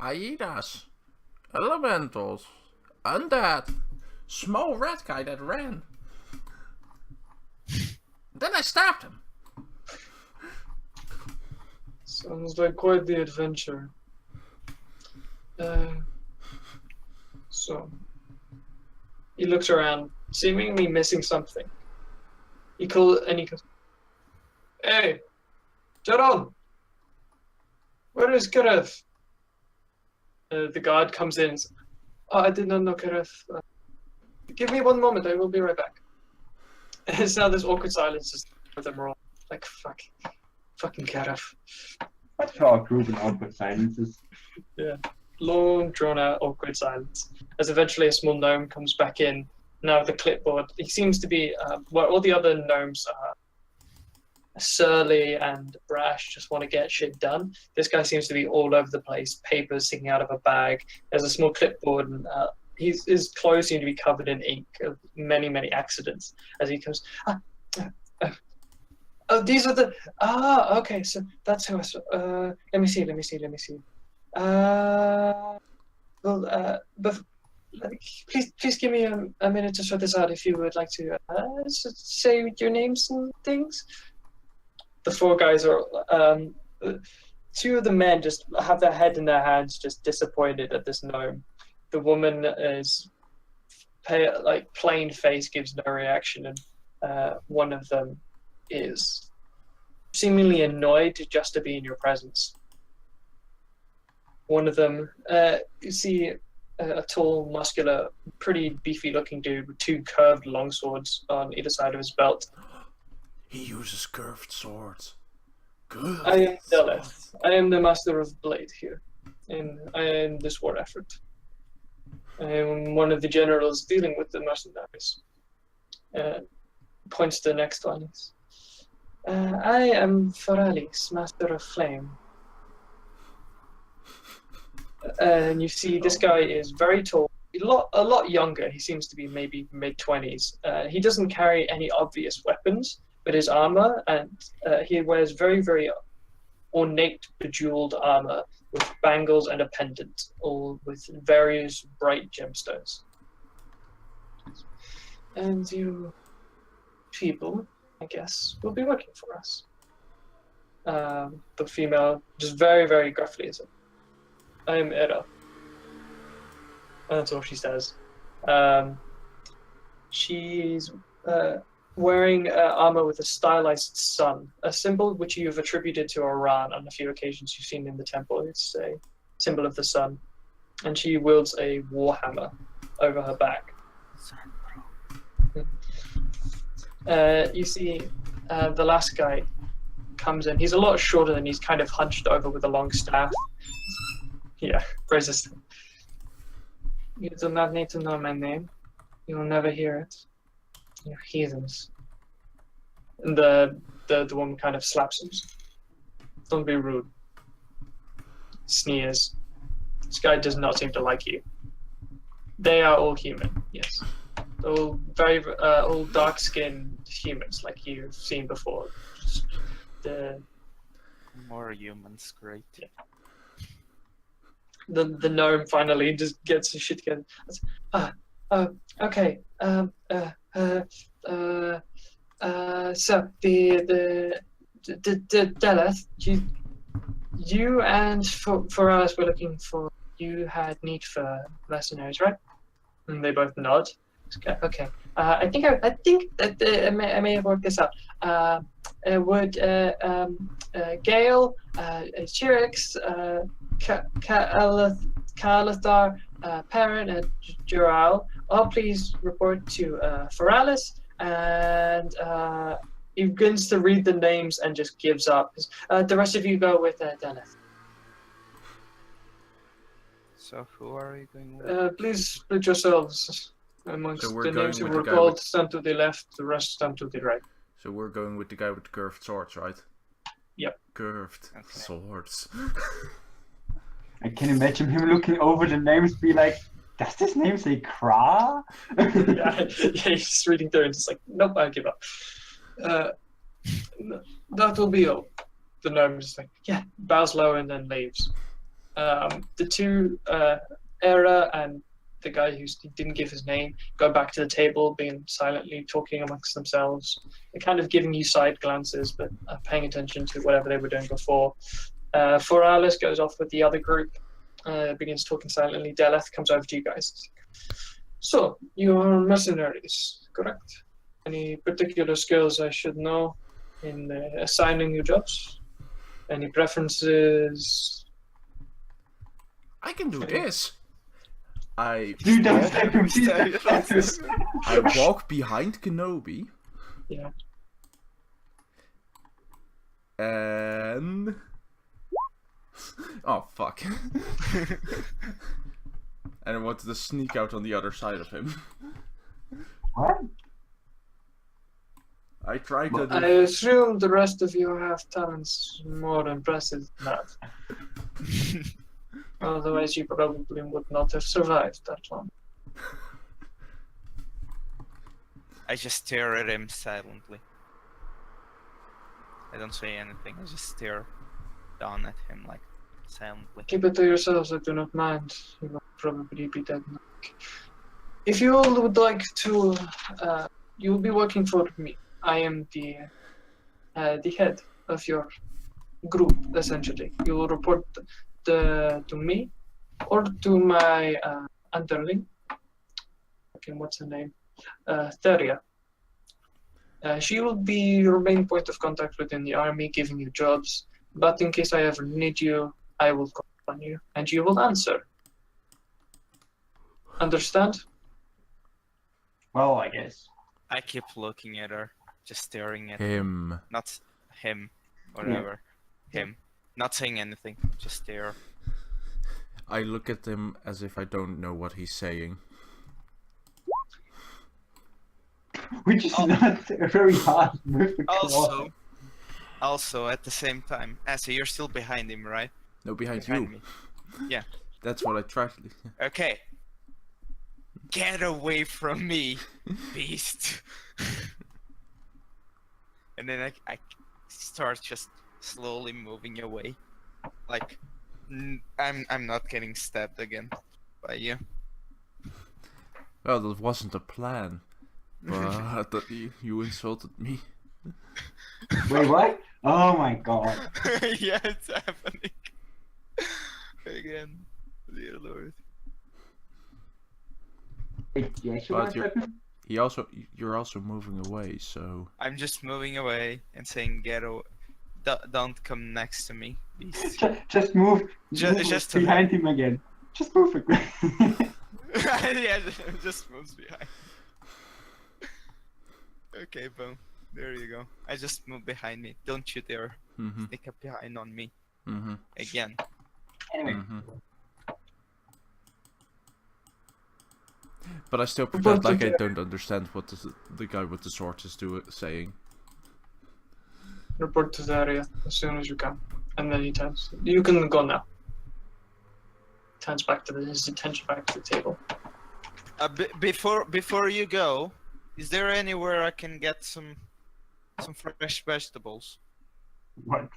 Aidas, elementals, undead, small red guy that ran. Then I stabbed him. Sounds like quite the adventure. So, he looks around, seemingly missing something. He goes, "Hey, Jaron! Where is Gareth?" The guard comes in and says, "Oh, I did not know Gareth. Give me 1 moment, I will be right back." And it's now this awkward silence just with them all. Like, fucking Gareth. What for our group in awkward silences? Yeah. Long, drawn-out, awkward silence. As eventually a small gnome comes back in, now with a clipboard. He seems to be, well, all the other gnomes are surly and brash, just want to get shit done. This guy seems to be all over the place, papers sticking out of a bag. There's a small clipboard, and his clothes seem to be covered in ink of many, many accidents. As he comes, oh, these are the, okay, so that's who I saw. Let me see. But please give me a minute to sort this out if you would like to say your names and things. The 4 guys are, 2 of the men just have their head in their hands, just disappointed at this gnome. The woman is plain face, gives no reaction, and one of them is seemingly annoyed just to be in your presence. One of them, you see a tall, muscular, pretty beefy-looking dude with 2 curved longswords on either side of his belt. He uses curved swords. Good. I am Deleth. I am the master of blade here, and I am this war effort. I am one of the generals dealing with the mercenaries. Points to the next one. I am Faralis, master of flame. And you see this guy is very tall, a lot younger. He seems to be maybe mid-20s. He doesn't carry any obvious weapons, but his armor, and he wears very, very ornate, bejeweled armor with bangles and a pendant, all with various bright gemstones. And you people, I guess, will be working for us. The female, just very, very gruffly, is, "I am Era." And that's all she says. She's wearing armor with a stylized sun, a symbol which you have attributed to Iran on a few occasions you've seen in the temple. It's a symbol of the sun. And she wields a warhammer over her back. You see the last guy comes in. He's a lot shorter than he's kind of hunched over with a long staff. Yeah, racist. "You do not need to know my name. You will never hear it. You're heathens." And the woman kind of slaps him. "Don't be rude." Sneers. This guy does not seem to like you. They are all human, yes. All very all dark-skinned humans like you've seen before. Just the More humans, great. the gnome finally just gets his shit together. Okay. So the Deleth, you and for us, we're looking for. You had need for mercenaries, right? And they both nod. Okay. I think that I may have worked this out. Would Gale, Chirix, Kalathar, Perrin, and Jural all please report to Feralis, and he begins to read the names and just gives up. The rest of you go with Deneth. So who are you going with? Please split yourselves amongst So we're the going names who with were the guy called. with- Stand to the left, the rest stand to the right. So we're going with the guy with the curved swords, right? Yep. Curved Okay. swords. I can imagine him looking over the names, be like, "Does this name say Craaaa?" Yeah, he's just reading through and just like, nope, I give up. That will be all. The gnome is like, yeah, bows low and then leaves. The two, Era and the guy who didn't give his name, go back to the table, being silently talking amongst themselves. They're kind of giving you side glances, but paying attention to whatever they were doing before. Feralis goes off with the other group, begins talking silently. Deleth comes over to you guys. So, you are mercenaries, correct? Any particular skills I should know in assigning you jobs? Any preferences? I can do this. I You don't walk, say complete sentences. I walk behind Kenobi. Yeah. And oh fuck. And I wanted to sneak out on the other side of him. What? I tried to I do... assume the rest of you have talents more impressive than that. Otherwise, you probably would not have survived that long. I just stare at him silently. I don't say anything, I just stare down at him like silently. Keep it to yourselves, I do not mind. You will probably be dead now. If you all would like to, you will be working for me. I am the head of your group, essentially. You will report to me or to my underling. Okay, what's her name? Theria. She will be your main point of contact within the army, giving you jobs. But in case I ever need you, I will call on you, and you will answer. Understand? Well, I guess. I keep looking at her, just staring at him. not him, whatever. Him. Not saying anything, just stare. I look at him as if I don't know what he's saying. Which is not very hard with the claw. Also, at the same time, so you're still behind him, right? No, behind Behind you. me. Yeah. That's what I tried to do. Okay. Get away from me, beast. And then I start just slowly moving away, like I'm not getting stabbed again by you. Well, that wasn't a plan, but you insulted me. Wait, what? Oh my god. Yeah, it's happening again. Dear Lord. Wait, yeah, she But wants you're- weapon? You're also moving away, so I'm just moving away and saying, "Get away! Don't come next to me, beast." Just move. Just- move just a behind him again. Just move it. Yeah, just moves behind. Okay, boom. There you go. I just moved behind me. Don't you dare sneak up behind on me again. Anyway, But I still pretend like I don't understand what the guy with the sword is saying. Report to the area as soon as you can. And then he turns. You can go now. Turns back to his attention back to the table. Before you go, is there anywhere I can get some some fresh vegetables. What?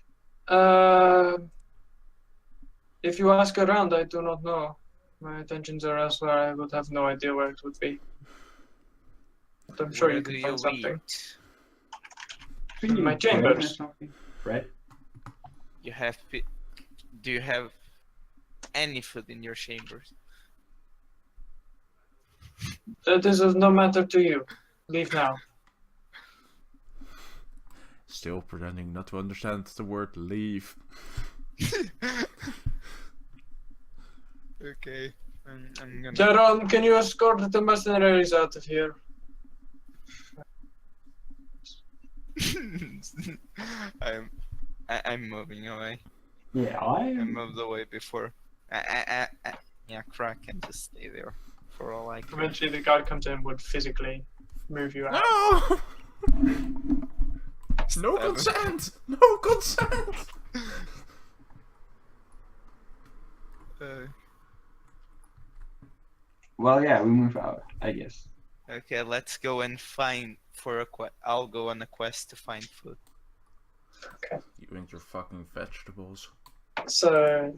If you ask around, I do not know. My attentions are elsewhere. I would have no idea where it would be. But I'm sure Where you do can find something. eat? In my Bread or chambers. something? Bread? You have. Do you have any food in your chambers? This is no matter to you. Leave now. Still pretending not to understand the word leave. Okay, I'm gonna. Jaron, can you escort the mercenaries out of here? I'm moving away. Yeah, I moved away before. Yeah, Craaaa can just stay there for all I care. Eventually, the guy comes in and would physically move you out. No! No consent! No consent! Well, yeah, we move out, I guess. Okay, let's go and find for a quest. I'll go on a quest to find food. You and your fucking vegetables. So,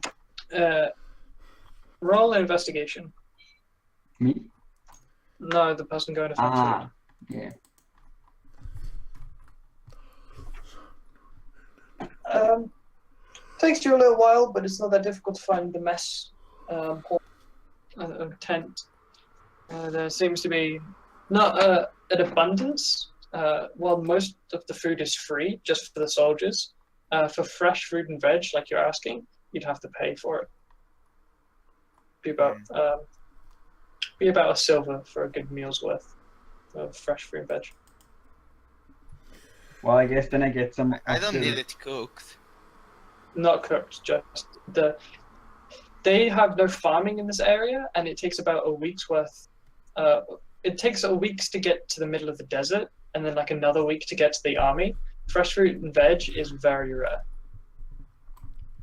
roll investigation. Me? No, the person going to find Ah, yeah. food. Takes you a little while, but it's not that difficult to find the mess tent. There seems to be not an abundance. While most of the food is free, just for the soldiers, for fresh fruit and veg, like you're asking, you'd have to pay for it. Be about a silver for a good meal's worth of fresh fruit and veg. Well, I guess then I get some. I don't of the- need it cooked. Not cooked, just they have no farming in this area, and it takes about a week's worth. It takes a week to get to the middle of the desert, and then like another week to get to the army. Fresh fruit and veg is very rare.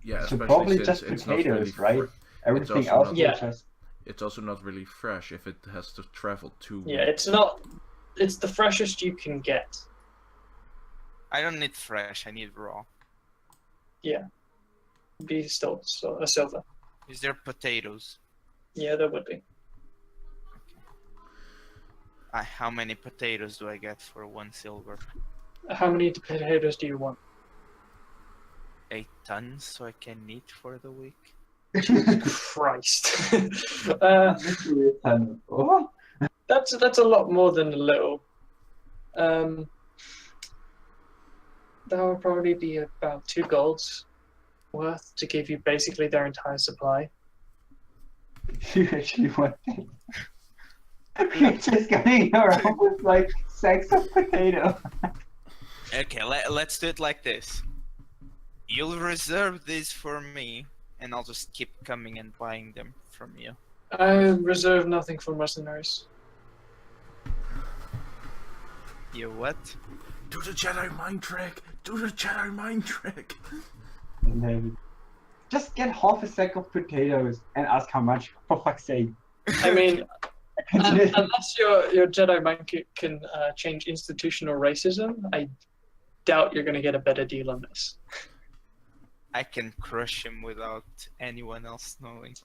Yeah, So especially probably since just it's potatoes, not really right? Everything also else not- is Yeah. just. It's also not really fresh if it has to travel too. Yeah, it's not. It's the freshest you can get. I don't need fresh. I need raw. Be still a silver. Is there potatoes? Yeah, there would be. How many potatoes do I get for 1 silver? How many potatoes do you want? 8 tons, so I can eat for the week. Christ. Literally a ton. Oh, That's a lot more than a little. That would probably be about 2 golds worth to give you basically their entire supply. you actually want it. You're just going around with like sacks of potato. Okay, let's do it like this. You'll reserve these for me, and I'll just keep coming and buying them from you. I reserve nothing for mercenaries. You what? Do the Jedi mind trick! Do the Jedi mind trick! And then just get half a sack of potatoes and ask how much, for fuck's sake. I mean, unless your Jedi mind can change institutional racism, I doubt you're going to get a better deal on this. I can crush him without anyone else knowing,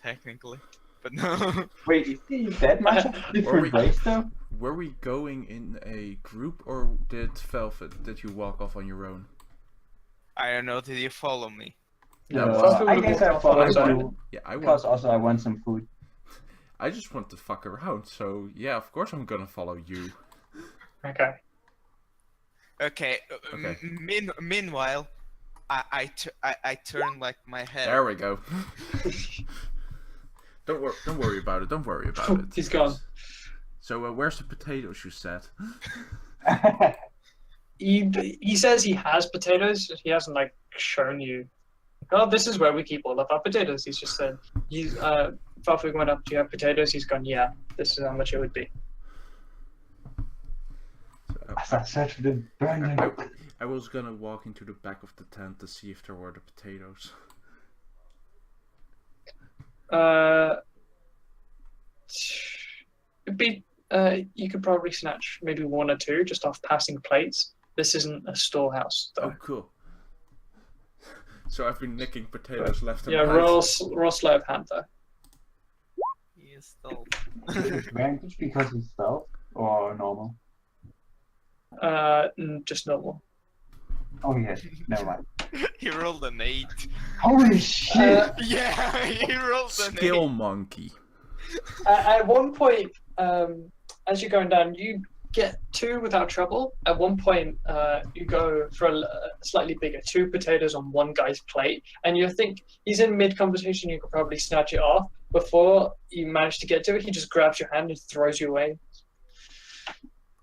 technically. But no. Wait, is he that much of a different race though? Were we going in a group or did you walk off on your own? I don't know, did you follow me? Yeah, No, well, I guess I follow Sorry. you Yeah, because also I want some food. I just want to fuck around, so yeah, of course I'm gonna follow you. Okay. Okay, Okay. Meanwhile, I turn like my head. There we go. Don't worry about it. Don't worry about it. He's gone. So where's the potatoes you said? He says he has potatoes. He hasn't like shown you. Oh, this is where we keep all of our potatoes. He's just said, Farfig went up, do you have potatoes? He's gone, yeah, this is how much it would be. As I search for the burning. I was gonna walk into the back of the tent to see if there were the potatoes. It'd be, you could probably snatch maybe 1 or 2 just off passing plates. This isn't a storehouse, though. Oh, cool. So I've been nicking potatoes left and Yeah, right. roll sleight of hand, though. He is stealth. Advantage because it's stealth or normal? Just normal. Oh yes, never mind. He rolled an 8. Holy shit! Yeah, he rolled an 8. Skill monkey. At one point, as you're going down, you get 2 without trouble. At one point, you go for a slightly bigger, 2 potatoes on one guy's plate, and you think he's in mid-conversation, you could probably snatch it off. Before you manage to get to it, he just grabs your hand and throws you away.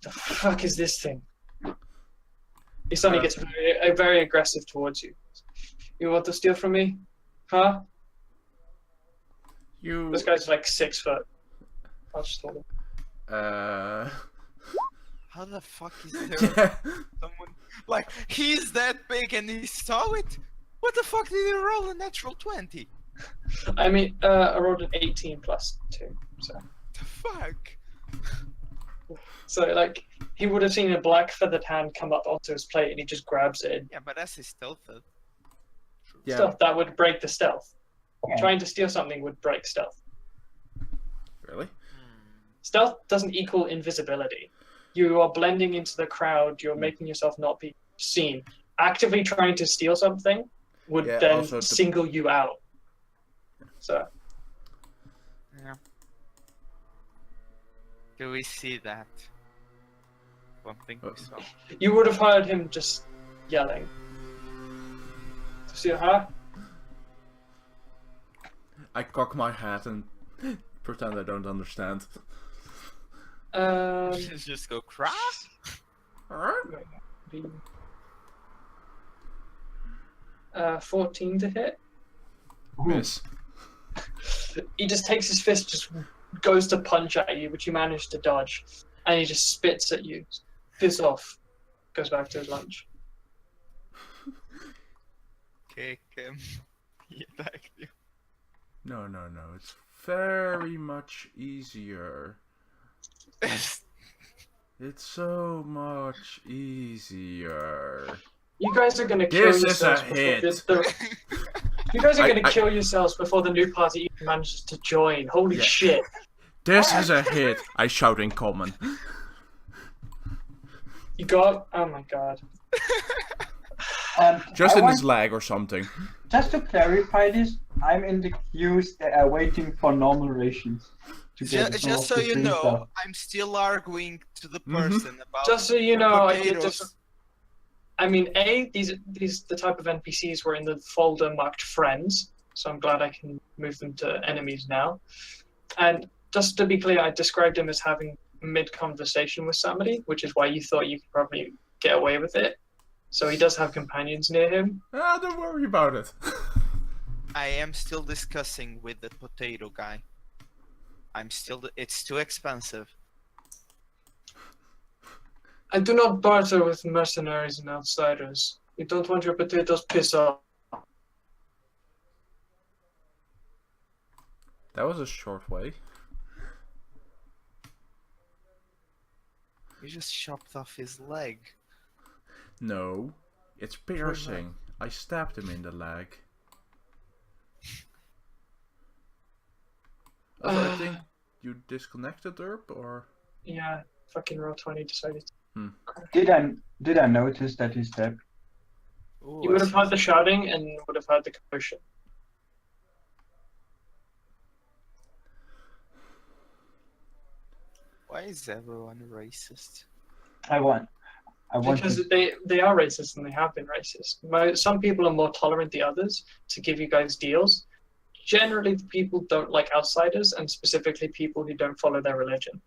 The fuck is this thing? He suddenly gets very aggressive towards you. You want to steal from me? Huh? You. This guy's like 6 foot. I'll just hold him. How the fuck is there someone like he's that big and he saw it? What the fuck did he roll a natural 20? I mean, I rolled an 18 plus 2. So, The fuck? so like he would have seen a black feathered hand come up onto his plate, and he just grabs it. Yeah, but that's his stealth. Yeah. Stuff that would break the stealth. Yeah. Trying to steal something would break stealth. Really? Stealth doesn't equal invisibility. You are blending into the crowd. You're making yourself not be seen. Actively trying to steal something would Yeah, then also single you out. So Yeah. Do we see that? One thing we saw. you would have heard him just yelling. See, huh? I cock my hat and pretend I don't understand. Just go Craaaa. 14 to hit. Miss. He just takes his fist, just goes to punch at you, which you manage to dodge, and he just spits at you. Piss off. Goes back to his lunch. Kick him. He attacked you. No, it's very much easier. It's so much easier. You guys are gonna kill This is a yourselves. before hit. You guys are gonna I- kill yourselves before the new party even manages to join. Holy Yeah. shit! This is a hit. I shout in common. You got? Oh my god. Just I in want- his leg or something. Just to clarify this, I'm in the queues waiting for normal rations. To get some Just of so the you free know, stuff. I'm still arguing to the person about Just so you know, I did potatoes. this. I mean, these the type of NPCs were in the folder marked friends, so I'm glad I can move them to enemies now. And just to be clear, I described him as having mid-conversation with somebody, which is why you thought you could probably get away with it. So he does have companions near him. Don't worry about it. I am still discussing with the potato guy. It's too expensive. I do not barter with mercenaries and outsiders. You don't want your potatoes, piss off. That was a short way. You just chopped off his leg. No, it's piercing. I stabbed him in the leg. Also, I think you disconnected Derp, or? Yeah, fucking roll 20 decided. Did I notice that he stepped? Ooh, You would I have see. heard the shouting and would have heard the commotion. Why is everyone racist? I want Because to, they are racist and they have been racist. Some people are more tolerant than others to give you guys deals. Generally, the people don't like outsiders, and specifically people who don't follow their religion.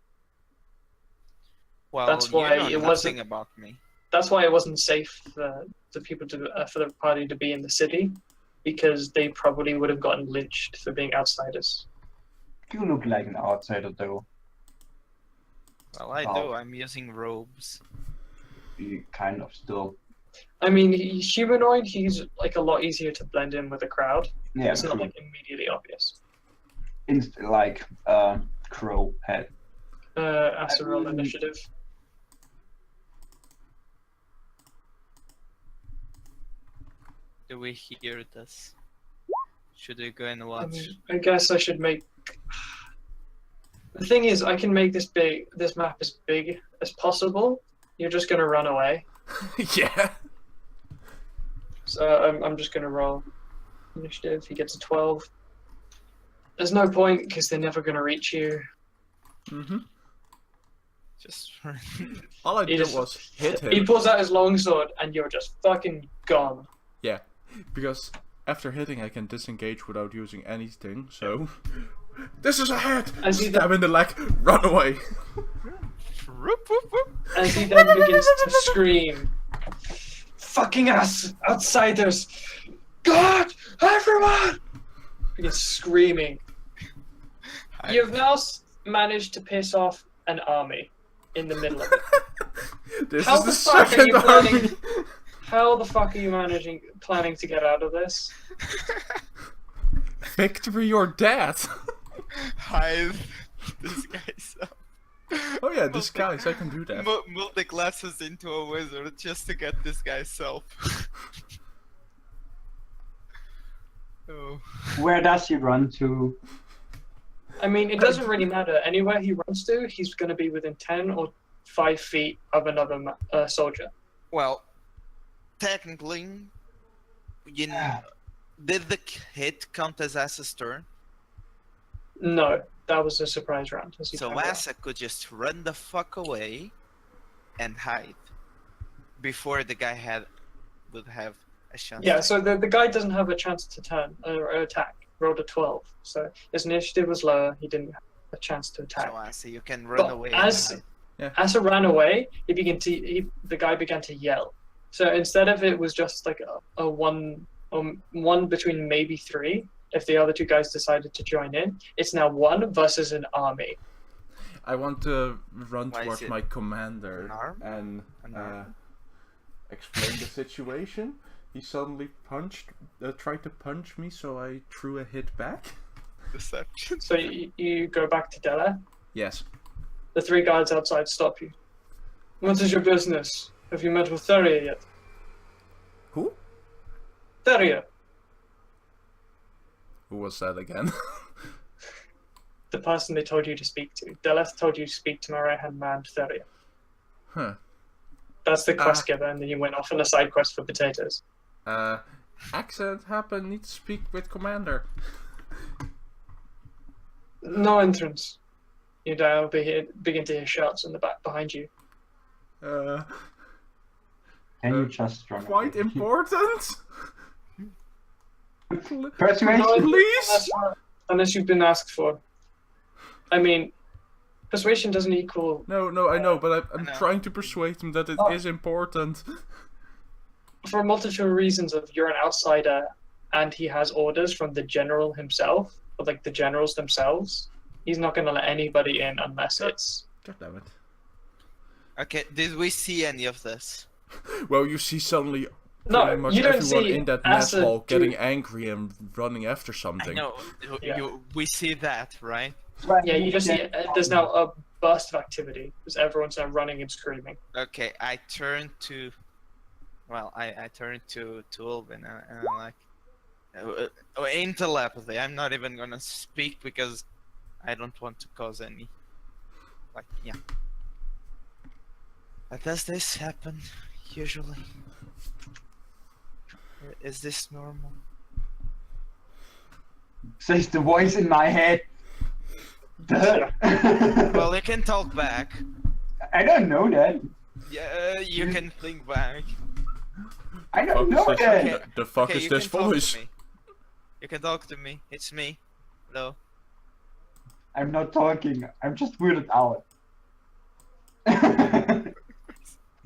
Well, That's you why know it nothing wasn't- about me. That's why it wasn't safe for the people for the party to be in the city, because they probably would have gotten lynched for being outsiders. you look like an outsider though. Well, I Oh. do. I'm using robes. You kind of still. I mean, he's humanoid. He's like a lot easier to blend in with the crowd. Yeah, It's not true. like immediately obvious. Like crow head. As a roll I mean- initiative. do we hear this? Should we go and watch? I guess I should make. The thing is, I can make this map as big as possible. You're just gonna run away. Yeah. So I'm just gonna roll initiative. He gets a 12. There's no point because they're never gonna reach you. Mm-hmm. Just All I He did just- was hit him. He pulls out his longsword and you're just fucking gone. Yeah, because after hitting I can disengage without using anything, so... This is a hit! As he Stab in the leg, run away! Whoop, whoop, whoop. As he then begins to scream, "Fucking ass, outsiders! God, everyone!" Begins screaming. You've now managed to piss off an army in the middle of it. This How is the the fuck are second you planning? army! How the fuck are you planning to get out of this? Victory or death! Hide this guy's up. Oh yeah, disguise, I can do that. Mold the glasses into a wizard just to get this guy's self. Oh. Where does he run to? I mean, it doesn't really matter. Anywhere he runs to, he's going to be within 10 or 5 feet of another soldier. Well, technically, you know, did the hit count as Asa's turn? No, that was a surprise round. As he So turned around. Asa could just run the fuck away and hide before the guy would have a chance. Yeah, so the guy doesn't have a chance to turn or attack. Rolled a 12, so his initiative was lower. He didn't have a chance to attack. So Asa, you can run But away. as and hide. Asa ran away, the guy began to yell. So instead of it was just like a one between maybe 3, if the other 2 guys decided to join in, it's now 1 versus an army. I want to run Why is towards it my commander an arm? and An arm? explain the situation. He suddenly tried to punch me, so I threw a hit back. Deception. So you go back to Della. Yes. The 3 guards outside stop you. What is your business? Have you met with Theria yet? Who? Theria, Who was that again? the person they told you to speak to. Deleth told you to speak to my right-hand man, Theria. Huh. That's the quest giver, and then you went off on a side quest for potatoes. Accident happened, need to speak with commander. No entrance. You now begin to hear shouts in the back behind you. Can you just run? Quite away? important? Persuasion. No, Please? unless you've been asked for. I mean, persuasion doesn't equal. No, I know, but I'm know. trying to persuade him that it is important. For a multitude of reasons of you're an outsider and he has orders from the general himself, or like the generals themselves, he's not going to let anybody in unless it's... God damn it. Okay, did we see any of this? Well, you see suddenly No, pretty much you don't everyone see in that mess Asa hall getting do- angry and running after I something. know, Yeah. we see that, right? Yeah, you just see there's now a burst of activity because everyone's now running and screaming. Okay, I turn to... Well, I turn to Ulvin and I'm like... in telepathy, I'm not even gonna speak because I don't want to cause any... Like, yeah. But does this happen, usually? Is this normal? Says the voice in my head. Duh. Well, you can talk back. I don't know that. Yeah, you can think back. I don't know Fuck is that. this, the fuck Okay, is you this can talk to voice? me. You can talk to me. It's me. Hello. I'm not talking. I'm just weirded out.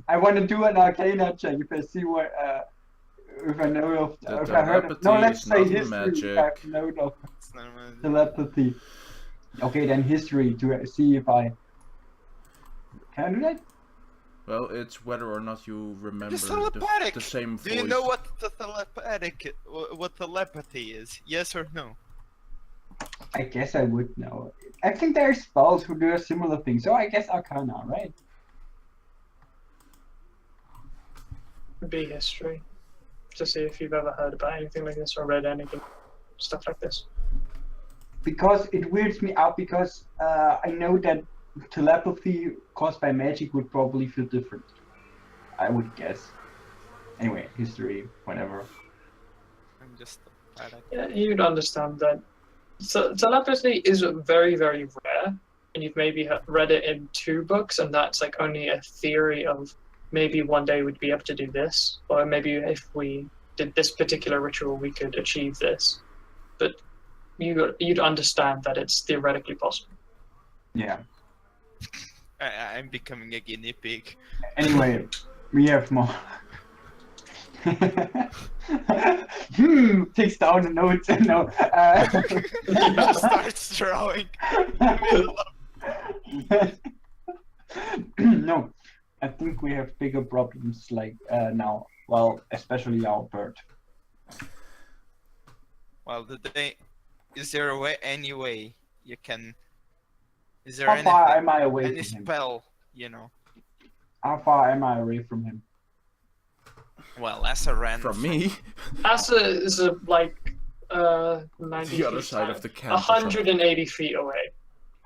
I want to do an Arcana check if I see what, if I know of, The if I heard of. No, telepathy let's is say not history. If magic. I know of It's not my- telepathy. Okay, then history to see if I. Can I do that? Well, it's whether or not you remember It's telepathic. the same Do voice. you know what telepathy is? Yes or no? I guess I would know. I think there are spells who do a similar thing, so I guess Arcana, right? Would be history. to see if you've ever heard about anything like this or read anything, stuff like this. Because it weirds me out because I know that telepathy caused by magic would probably feel different. I would guess. Anyway, history, whatever. I'm just bad at Yeah, you'd understand that. So telepathy is very, very rare, and you've maybe read it in 2 books, and that's like only a theory of maybe one day we'd be able to do this, or maybe if we did this particular ritual, we could achieve this. But you'd understand that it's theoretically possible. Yeah. I'm becoming a guinea pig. Anyway, we have more. Takes down the notes and no. Starts drawing. No, I think we have bigger problems like now. Well, especially our bird. Well, is there a way, any way you can? Is there How far anything, am I away any from him? spell? You know. How far am I away from him? Well, as a ran From me, Asa is like 90 the other feet side back, of the camp. or something. 180 feet away.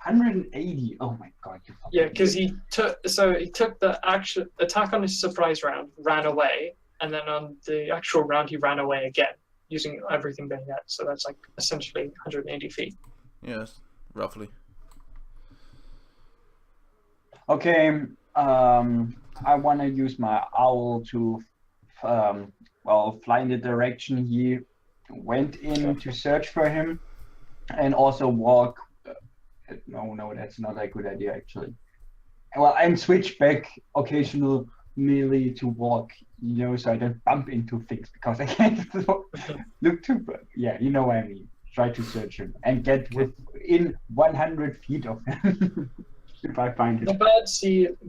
180. Oh my god, you fucking Yeah, because he took the actual attack on his surprise round, ran away, and then on the actual round he ran away again, using everything they had. So that's like essentially 180 feet. Yes, roughly. Okay, I want to use my owl to, fly in the direction he went in to search for him, and also walk. No, that's not a good idea actually. Well, and switch back occasional melee to walk, so I don't bump into things because I can't look too. Yeah, you know what I mean. Try to search him and get within 100 feet of him. If I find The it.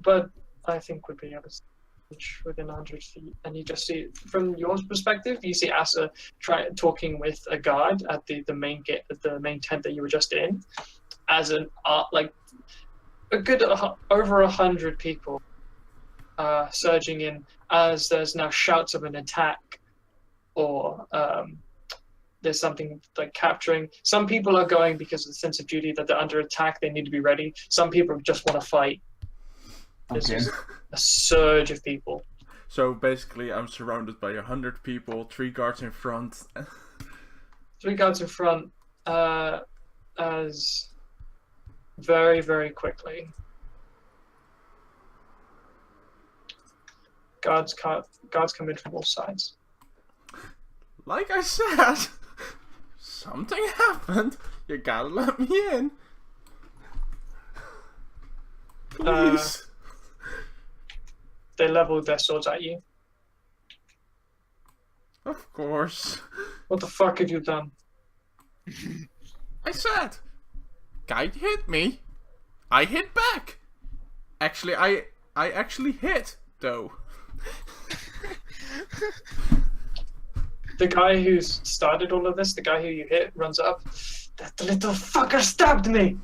bird I think would be able to reach within 100 feet, and you just see from your perspective, you see Asa talking with a guard at the main gate, the main tent that you were just in, as like a good over 100 people surging in as there's now shouts of an attack or there's something like capturing. Some people are going because of the sense of duty that they're under attack, they need to be ready. Some people just want to fight. There's Okay. just a surge of people. So basically, I'm surrounded by 100 people, 3 guards in front. 3 guards in front, as very, very quickly. Guards come in from all sides. Like I said, something happened. You gotta let me in. Please. They level their swords at you. Of course. What the fuck have you done? I said, guy hit me. I hit back. Actually, I actually hit though. The guy who started all of this, the guy who you hit, runs up. That little fucker stabbed me!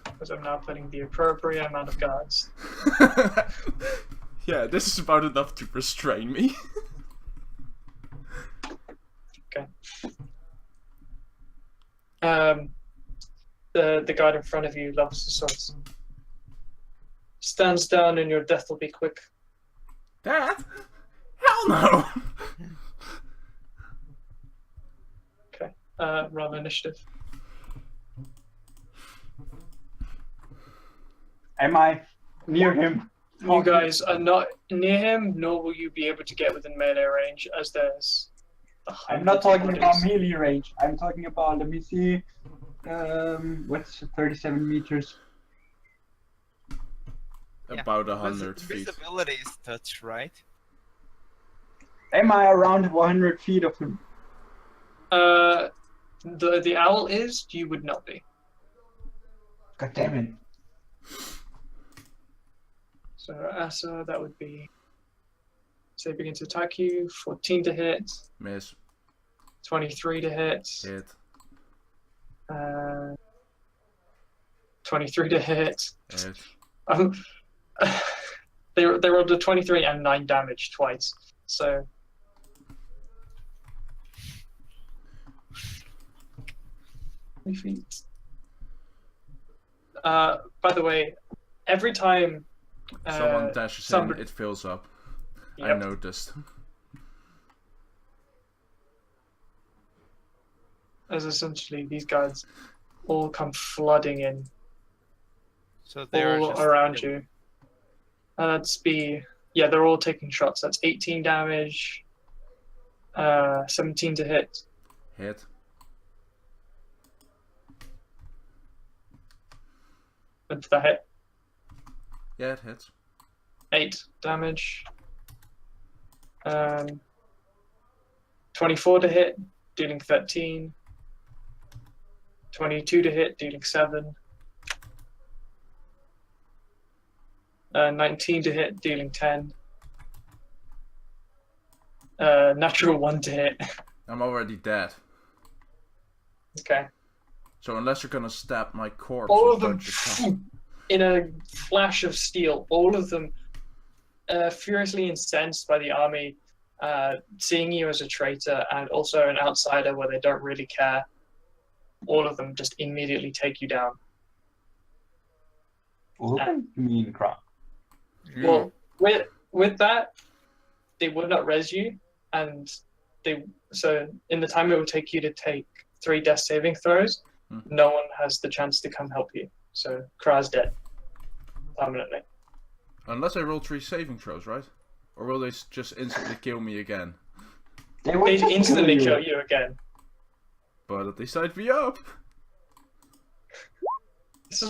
Because I'm now putting the appropriate amount of guards. Yeah, this is about enough to restrain me. Okay. The guard in front of you levels his swords. Stands down and your death will be quick. Dad? Hell no! Okay. Roll initiative. Am I near him? You guys are not near him, nor will you be able to get within melee range, as there's. I'm not talking about bodies. melee range. I'm talking about, let me see, what's 37 meters? Yeah. About 100 feet. Visibility is touch, right? Am I around 100 feet of him? The owl is. You would not be. God damn it. So Asa, that would be. So they begin to attack you. 14 to hit. Miss. 23 to hit. Hit. 23 to hit. Hit. They rolled a 23 and 9 damage twice. So. Feet. By the way, every time Someone dashes somebody- in, it fills up. I Yep. noticed. As essentially these guys all come flooding in, So they're all just around you. They're all taking shots. That's 18 damage, 17 to hit. Hit. Did that hit? Yeah, it hits. 8 damage. 24 to hit, dealing 13. 22 to hit, dealing 7. 19 to hit, dealing 10. Natural 1 to hit. I'm already dead. Okay. So unless you're gonna stab my corpse All with of them, bunch of in a flash of steel, all of them furiously incensed by the army, seeing you as a traitor and also an outsider where they don't really care. All of them just immediately take you down. All of them? You mean Craaaa? Well, with that, they would not res you, and so in the time it would take you to take 3 death saving throws, no one has the chance to come help you. So Kraaa's dead permanently. Unless I roll 3 saving throws, right? Or will they just instantly kill me again? They would They'd just instantly kill you again. But they signed me up! This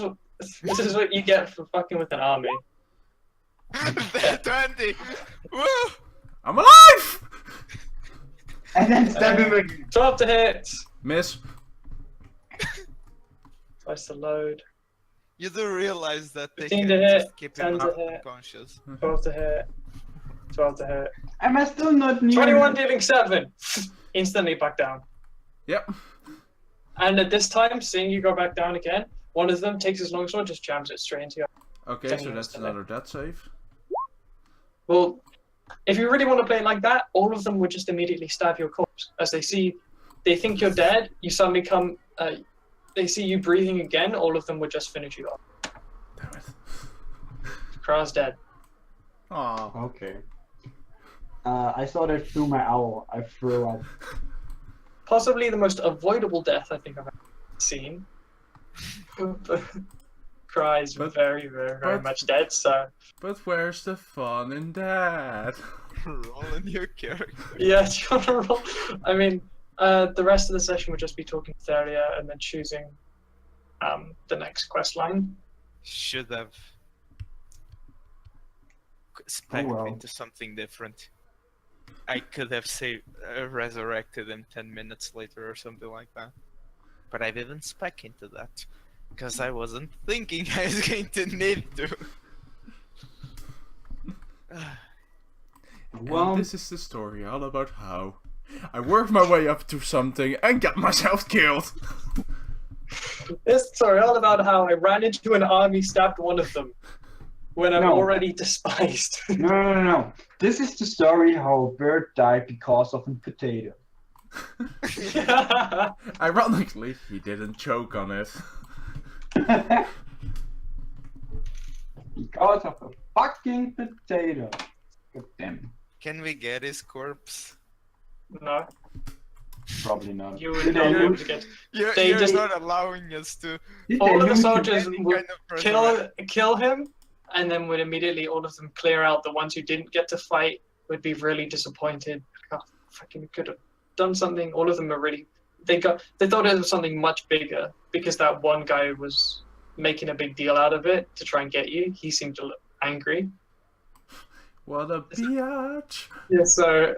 is what you get for fucking with an army. They're 20! Woo! I'm alive! And then stab him again. 12 to hit. Miss. Twice the load. You do realize that they 15 can to hit, just keep 10 him to hit. unconscious. 12 to hit. 12 to hit. Am I still not near? 21 dealing 7. Instantly back down. Yep. And at this time, seeing you go back down again, one of them takes his longsword, just jams it straight into you. Okay, Then so you that's instantly. another death save. Well, if you really want to play it like that, all of them would just immediately stab your corpse. As they think you're dead, you suddenly come, they see you breathing again, all of them would just finish you off. Damn it. Kraaa's dead. Aw. Okay. I saw that through my owl. I threw up. Possibly the most avoidable death I think I've ever seen. Craaaa is But- very, very, very but- much dead, so... But where's the fun in that? Rolling your character. Yeah, do you want to roll? I mean, the rest of the session would just be talking to Theria and then choosing the next quest line. Should have spec well. into something different. I could have saved, resurrected him 10 minutes later or something like that. But I didn't spec into that. Because I wasn't thinking I was going to need to. Well, And this is the story all about how I worked my way up to something and got myself killed. This story all about how I ran into an army, stabbed one of them, when I'm No. already despised. no. This is the story how a bird died because of a potato. Ironically, he didn't choke on it. Because of a fucking potato. God damn. Can we get his corpse? No, Probably not. you Did would they not be able loot- to get. You're, They you're just- not allowing us to did All they of the loot soldiers any would kind of resurrect. kill him, and then would immediately all of them clear out. The ones who didn't get to fight would be really disappointed. Oh, fucking could have done something. All of them are really. They thought it was something much bigger because that one guy was making a big deal out of it to try and get you. He seemed to look angry. What a biatch! Yeah. So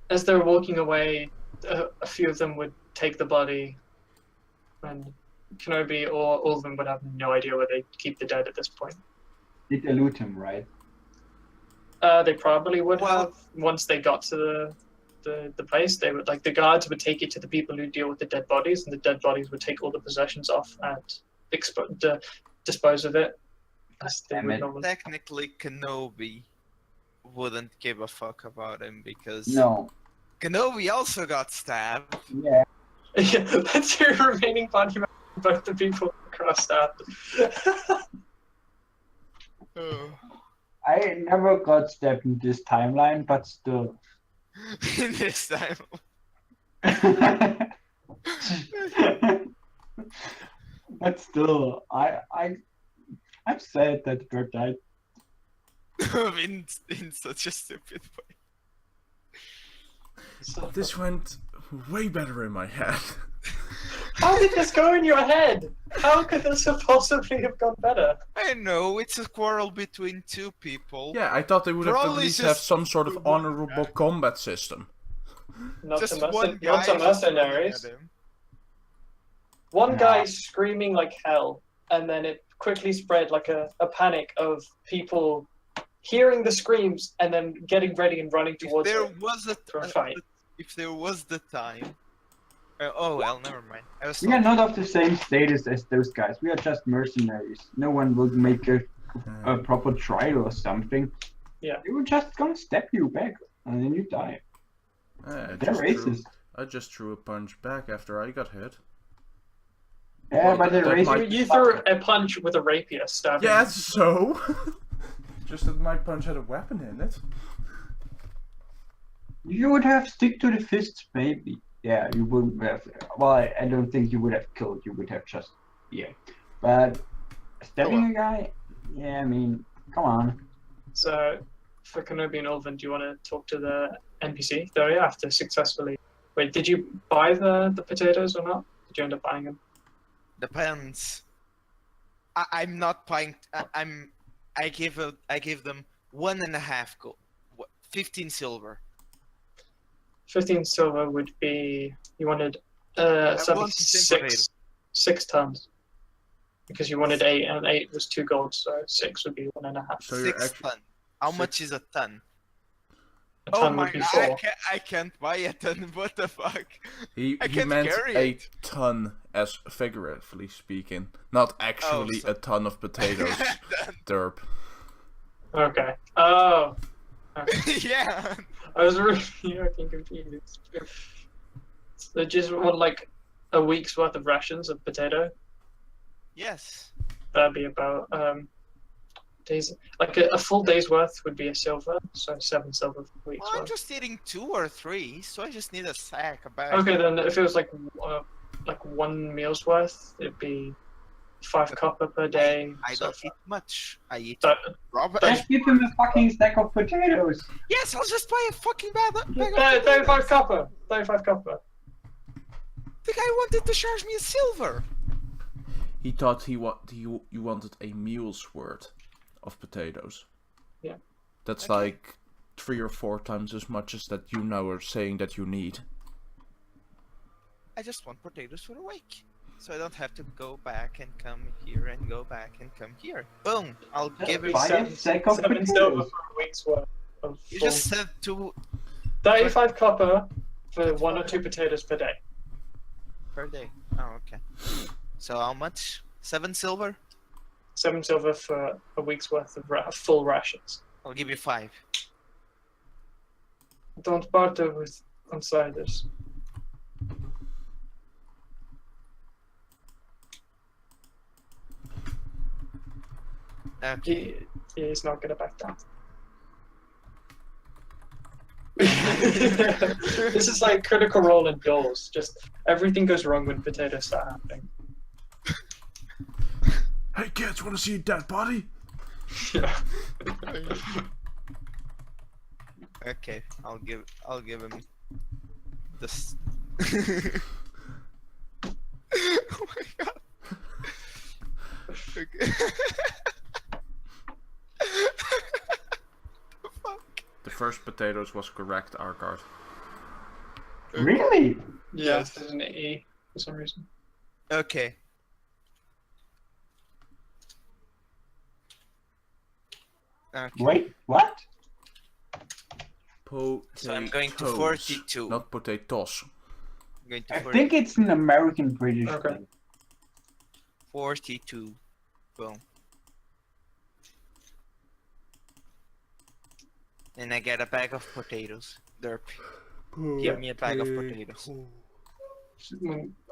as they're walking away, a few of them would take the body, and Kenobi or all of them would have no idea where they keep the dead at this point. Did they loot him, right? They probably would Well- have once they got to the place. They would the guards would take it to the people who deal with the dead bodies, and the dead bodies would take all the possessions off and dispose of it. As they Damn would it. normally. Technically, Kenobi wouldn't give a fuck about him because No. Kenobi also got stabbed. Yeah. Yeah, that's your remaining body member, both the people crossed out. Oh. I never got stabbed in this timeline, but still. In this time. But still, I'm sad that bird died. in such a stupid way. So, This went way better in my head. how did this go in your head? How could this have possibly have gone better? I know, it's a quarrel between two people. Yeah, I thought they would have at Probably least have just some sort of one honorable guy. combat system. Not Just to, one guy not to just running mercenaries. at him. One Nah. guy screaming like hell, and then it quickly spread like a panic of people hearing the screams and then getting ready and running If towards there it was for a fight. if there was the time. Oh well, never mind. I was We are not of the same status as those guys. We are just mercenaries. No one will make a proper trial or something. Yeah. They will just gonna stab you back, and then you die. I They're racist. just threw a punch back after I got hit. Yeah, Well, but they're that racist. might- You threw a punch with a rapier stabbing. Yeah, so? Just that my punch had a weapon in it. You would have stick to the fists, maybe. Yeah, you wouldn't have. Well, I don't think you would have killed. You would have just, yeah. But stabbing a guy, yeah, I mean, come on. So, for Kenobi and Ulven, do you want to talk to the NPC though? After successfully. Wait, did you buy the potatoes or not? Did you end up buying them? Depends. I'm not buying. I give them 1.5 gold, 15 silver. 15 silver would be. You wanted want the same potato. 6 tons. Because you wanted 8, and 8 was 2 gold, so 6 would be 1.5. So you're 6 actually ton. How much is a ton? A Oh ton my would be god! 4. I can't buy a ton. What the fuck? he I can't meant carry a it. ton as figuratively speaking, not actually so- a ton of potatoes. Derp. Okay. Oh. Okay. Yeah. I was really fucking confused. So just want like a week's worth of rations of potato. Yes. That'd be about days. Like a full day's worth would be a silver, so 7 silver for a week's Well, I'm worth. just eating 2 or 3, so I just need a sack, a bag. Okay, then if it was like 1 meal's worth, it'd be 5 copper per day. I don't eat much. I eat That, rubber. Just give him a fucking stack of potatoes. Yes, I'll just buy a fucking bag of 35 potatoes. copper. 35 copper. The guy wanted to charge me a silver. He thought you wanted a meal's worth of potatoes. Yeah. That's Okay. like 3 or 4 times as much as that you now are saying that you need. I just want potatoes for a week. So I don't have to go back and come here and go back and come here. Boom! I'll give him. buy a sack of 7 silver potatoes. for a week's worth. Of You full- just said 2 35 copper for 1 or 2 potatoes per day. per day. Oh, okay. So how much? 7 silver? 7 silver for a week's worth of full rations. I'll give you 5. Don't barter with outsiders. Okay. He's not gonna back down. This is like Critical Role in goals. Just everything goes wrong when potatoes start happening. Hey kids, wanna see a dead body? Yeah. Okay, I'll give him this. Oh my god. Okay. The fuck? The first potatoes was correct, Arkard. Really? Yes, there's an E for some reason. Okay. Okay. Wait, what? Potatoes. So I'm going to 42. Not potatoes. I'm going to I think it's an American British Okay. thing. 42. Boom. And I get a bag of potatoes. Derp. Give me a bag of potatoes.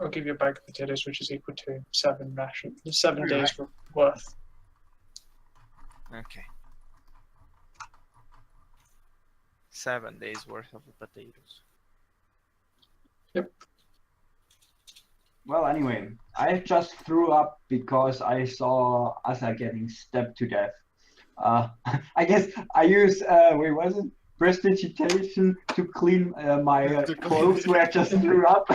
I'll give you a bag of potatoes, which is equal to 7 Alright. days worth. Okay. 7 days worth of potatoes. Well, anyway, I just threw up because I saw Asa getting stabbed to death. I guess I use wait, was it prestidigitation to clean my clothes where I just threw up.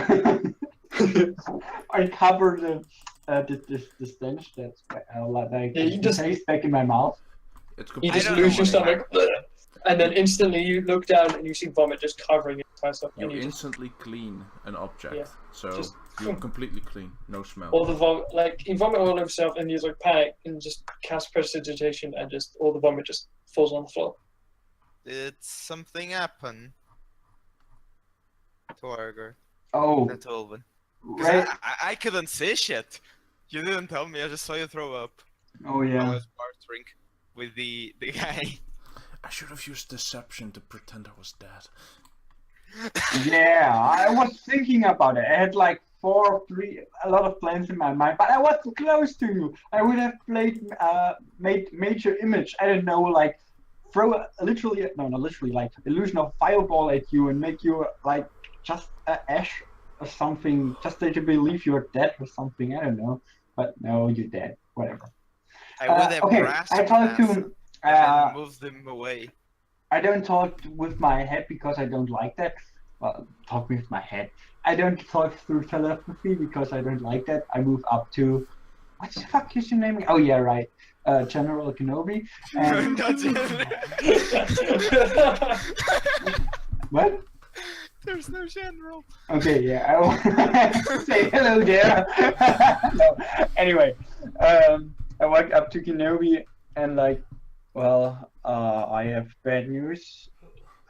I cover the stench that's like Yeah, you just- taste back in my mouth. It's You I just don't lose know your what stomach, and then instantly you look down and you see vomit just covering your entire stuff, You and you just instantly clean an object, Yeah, so just- you're completely clean, no smell. all the vomit, like you vomit all over yourself, and you just like panic and just cast prestidigitation, and just all the vomit just falls on the floor. Did something happen to Arger? Oh, That's Olven. Because right. I couldn't say shit. You didn't tell me. I just saw you throw up. Oh I yeah. was bartering with the guy. I should have used deception to pretend I was dead. Yeah, I was thinking about it. I had like a lot of plans in my mind, but I was close to you. I would have made major image. I don't know, like throw literally, no, not literally, like illusion of fireball at you and make you like just ash or something, just that you believe you're dead or something. I don't know, but no, you're dead. Whatever. I would have Okay, grasped I talked Nasa to. and moved them away. I don't talk with my head because I don't like that. Well, talk with my head. I don't talk through telepathy because I don't like that. I move up to, what the fuck is your name? Oh yeah, right. General Kenobi. And what? There's no general. Okay, yeah. I will say hello there. No. Anyway, I walked up to Kenobi and like, well, I have bad news.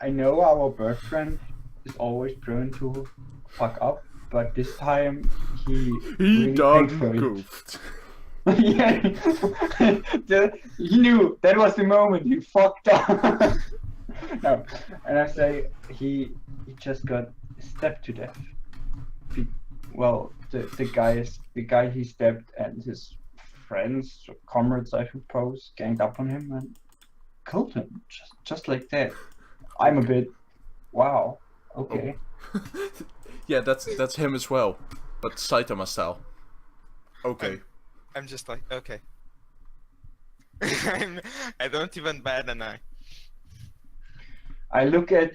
I know our bird friend is always prone to fuck up, but this time he really paid for it. goofed. Yeah, he knew that was the moment he fucked up. No, and I say he just got stabbed to death. Well, the guy he stabbed and his friends, comrades, I suppose, ganged up on him and killed him just like that. I'm a bit, wow, okay. Yeah, that's him as well, but Saitama style. Okay. I'm just like, okay. I don't even bat an eye. I look at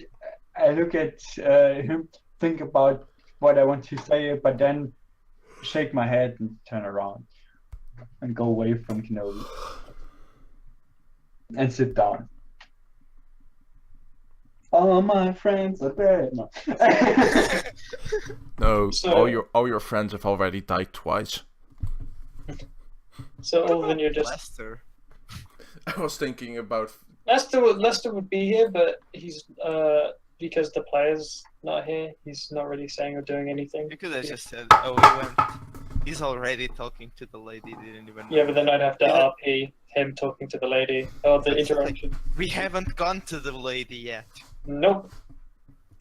him, think about what I want to say, but then shake my head and turn around and go away from Kenobi and sit down. All my friends are dead. No. No, So- all your friends have already died twice. So Olven, you're just Lester. I was thinking about. Lester would be here, but he's because the player's not here. He's not really saying or doing anything. You could have just said, oh, he went. He's already talking to the lady. Didn't even. Yeah, but then I'd have to Yeah. RP him talking to the lady or the That's the thing. interaction. We haven't gone to the lady yet. Nope.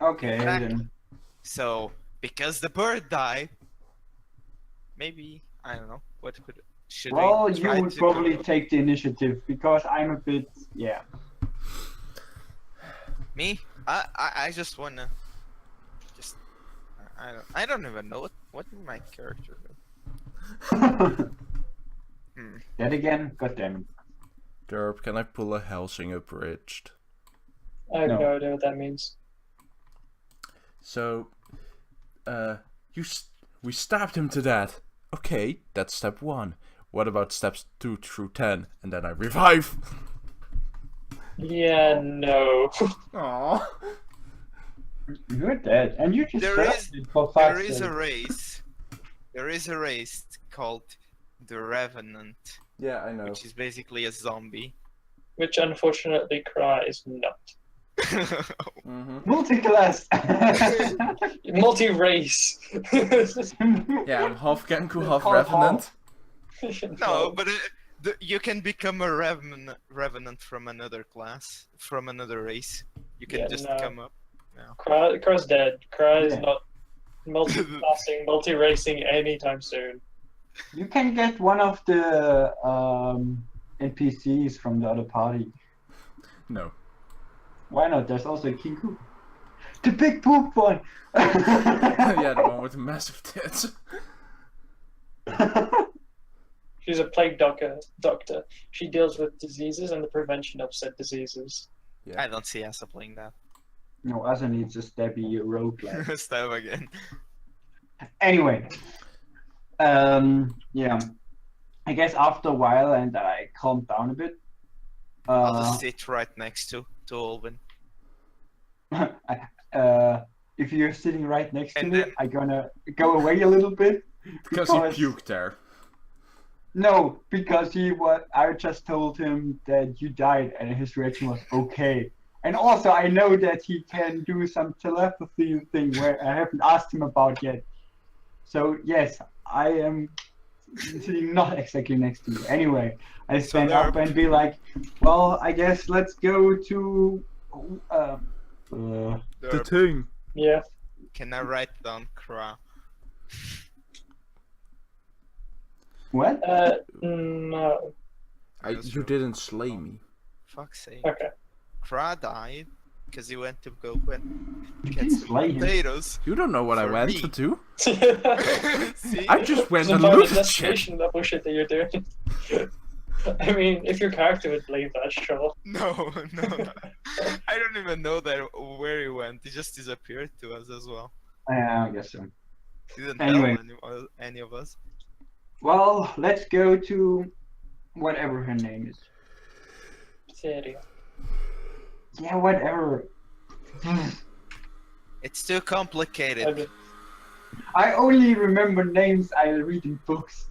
Okay, then. So because the bird died, maybe I don't know what could should Well, we you try would to probably do? take the initiative because I'm a bit, yeah. Me? I just wanna just I don't even know what did my character do. That again, goddamn. Derp, can I pull a Helsing abridged? I have No. no idea what that means. So, we stabbed him to death. Okay, that's step 1. What about steps 2 through 10? And then I revive. Yeah, no. Aww. You're dead, and you just There stabbed is- it for There fuck's is a sake. race. There is a race called the Revenant, Yeah, I know. which is basically a zombie. Which unfortunately Craaaa is not. Mm-hmm. Multi-class! Multi-race. Yeah, I'm half Genku, half Half, Revenant. No, but You can become a revenant from another class, from another race. You can Yeah, just no. come up. Craa's dead. Craaaa is Yeah. not multi-classing, multi-racing anytime soon. You can get one of the NPCs from the other party. No. Why not? There's also King Koopa. The big poop one! Yeah, the one with the massive tits. She's a plague doctor. She deals with diseases and the prevention of said diseases. Yeah. I don't see Asa playing that. No, Asa needs a stabby roguelike. Stab again. Anyway. Yeah. I guess after a while and I calmed down a bit. I'll just sit right next to Olvin. If you're sitting right next to And me, then- I'm gonna go away a little bit. Because he puked there. No, because I just told him that you died and his reaction was okay. And also, I know that he can do some telepathy thing where I haven't asked him about yet. So yes, I am sitting not exactly next to you. Anyway, I stand up and be like, well, I guess let's go to The thing. Yeah. Can I write down Craaaa? what? No. You didn't slay me. Fuck's sake. Okay. Craaaa died because he went to go and You get didn't some slay him. potatoes. You don't know what I For went me. to do. See? I just went Some and kind of looted shit. investigation, that bullshit that you're doing. I mean, if your character would believe that, sure. No. I don't even know where he went. He just disappeared to us as well. Yeah, I guess so. He didn't Anyway. tell any of us. Well, let's go to whatever her name is. Theoria. Yeah, whatever. It's too complicated. I only remember names I read in books.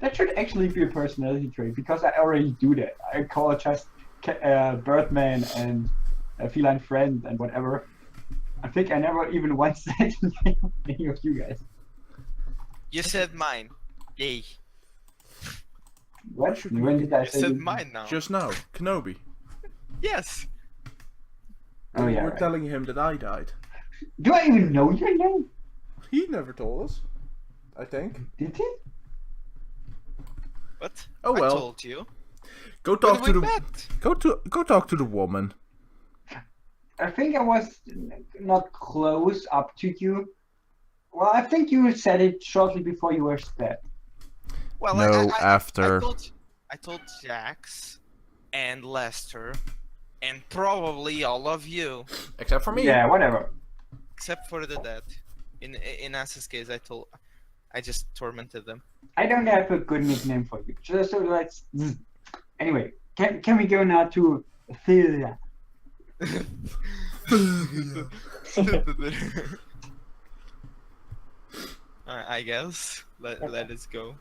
That should actually be a personality trait because I already do that. I call just Birdman and a feline friend and whatever. I think I never even once said the name of any of you guys. You said mine. Yay. What? should we When do? did I You say said you- mine now. Just now, Kenobi. Yes. Oh yeah. We're right. telling him that I died. Do I even know your name? He never told us. I think. Did he? What? Oh I well. told you. Go talk When to we the met. go talk to the woman. I think I was not close up to you. Well, I think you said it shortly before you were stabbed. Well, No, I after. I told Jax and Lester and probably all of you, Except for me. Yeah, whatever. except for the dead. In Asa's case, I just tormented them. I don't have a good nickname for you. So let's. Anyway, can we go now to Thelia? I guess let us go.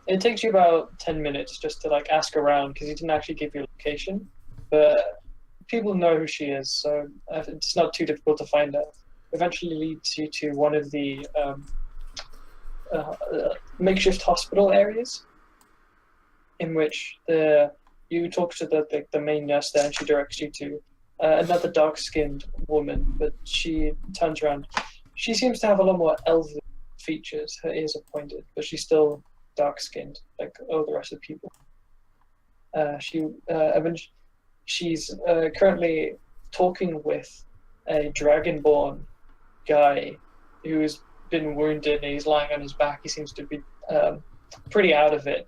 It takes you about 10 minutes just to like ask around because he didn't actually give you a location, but people know who she is, so it's not too difficult to find her. Eventually leads you to one of the makeshift hospital areas, in which you talk to the main nurse there, and she directs you to another dark-skinned woman, but she turns around. She seems to have a lot more elven features. Her ears are pointed, but she's still dark-skinned, like all the rest of the people. She's currently talking with a dragonborn guy who's been wounded and he's lying on his back. He seems to be pretty out of it.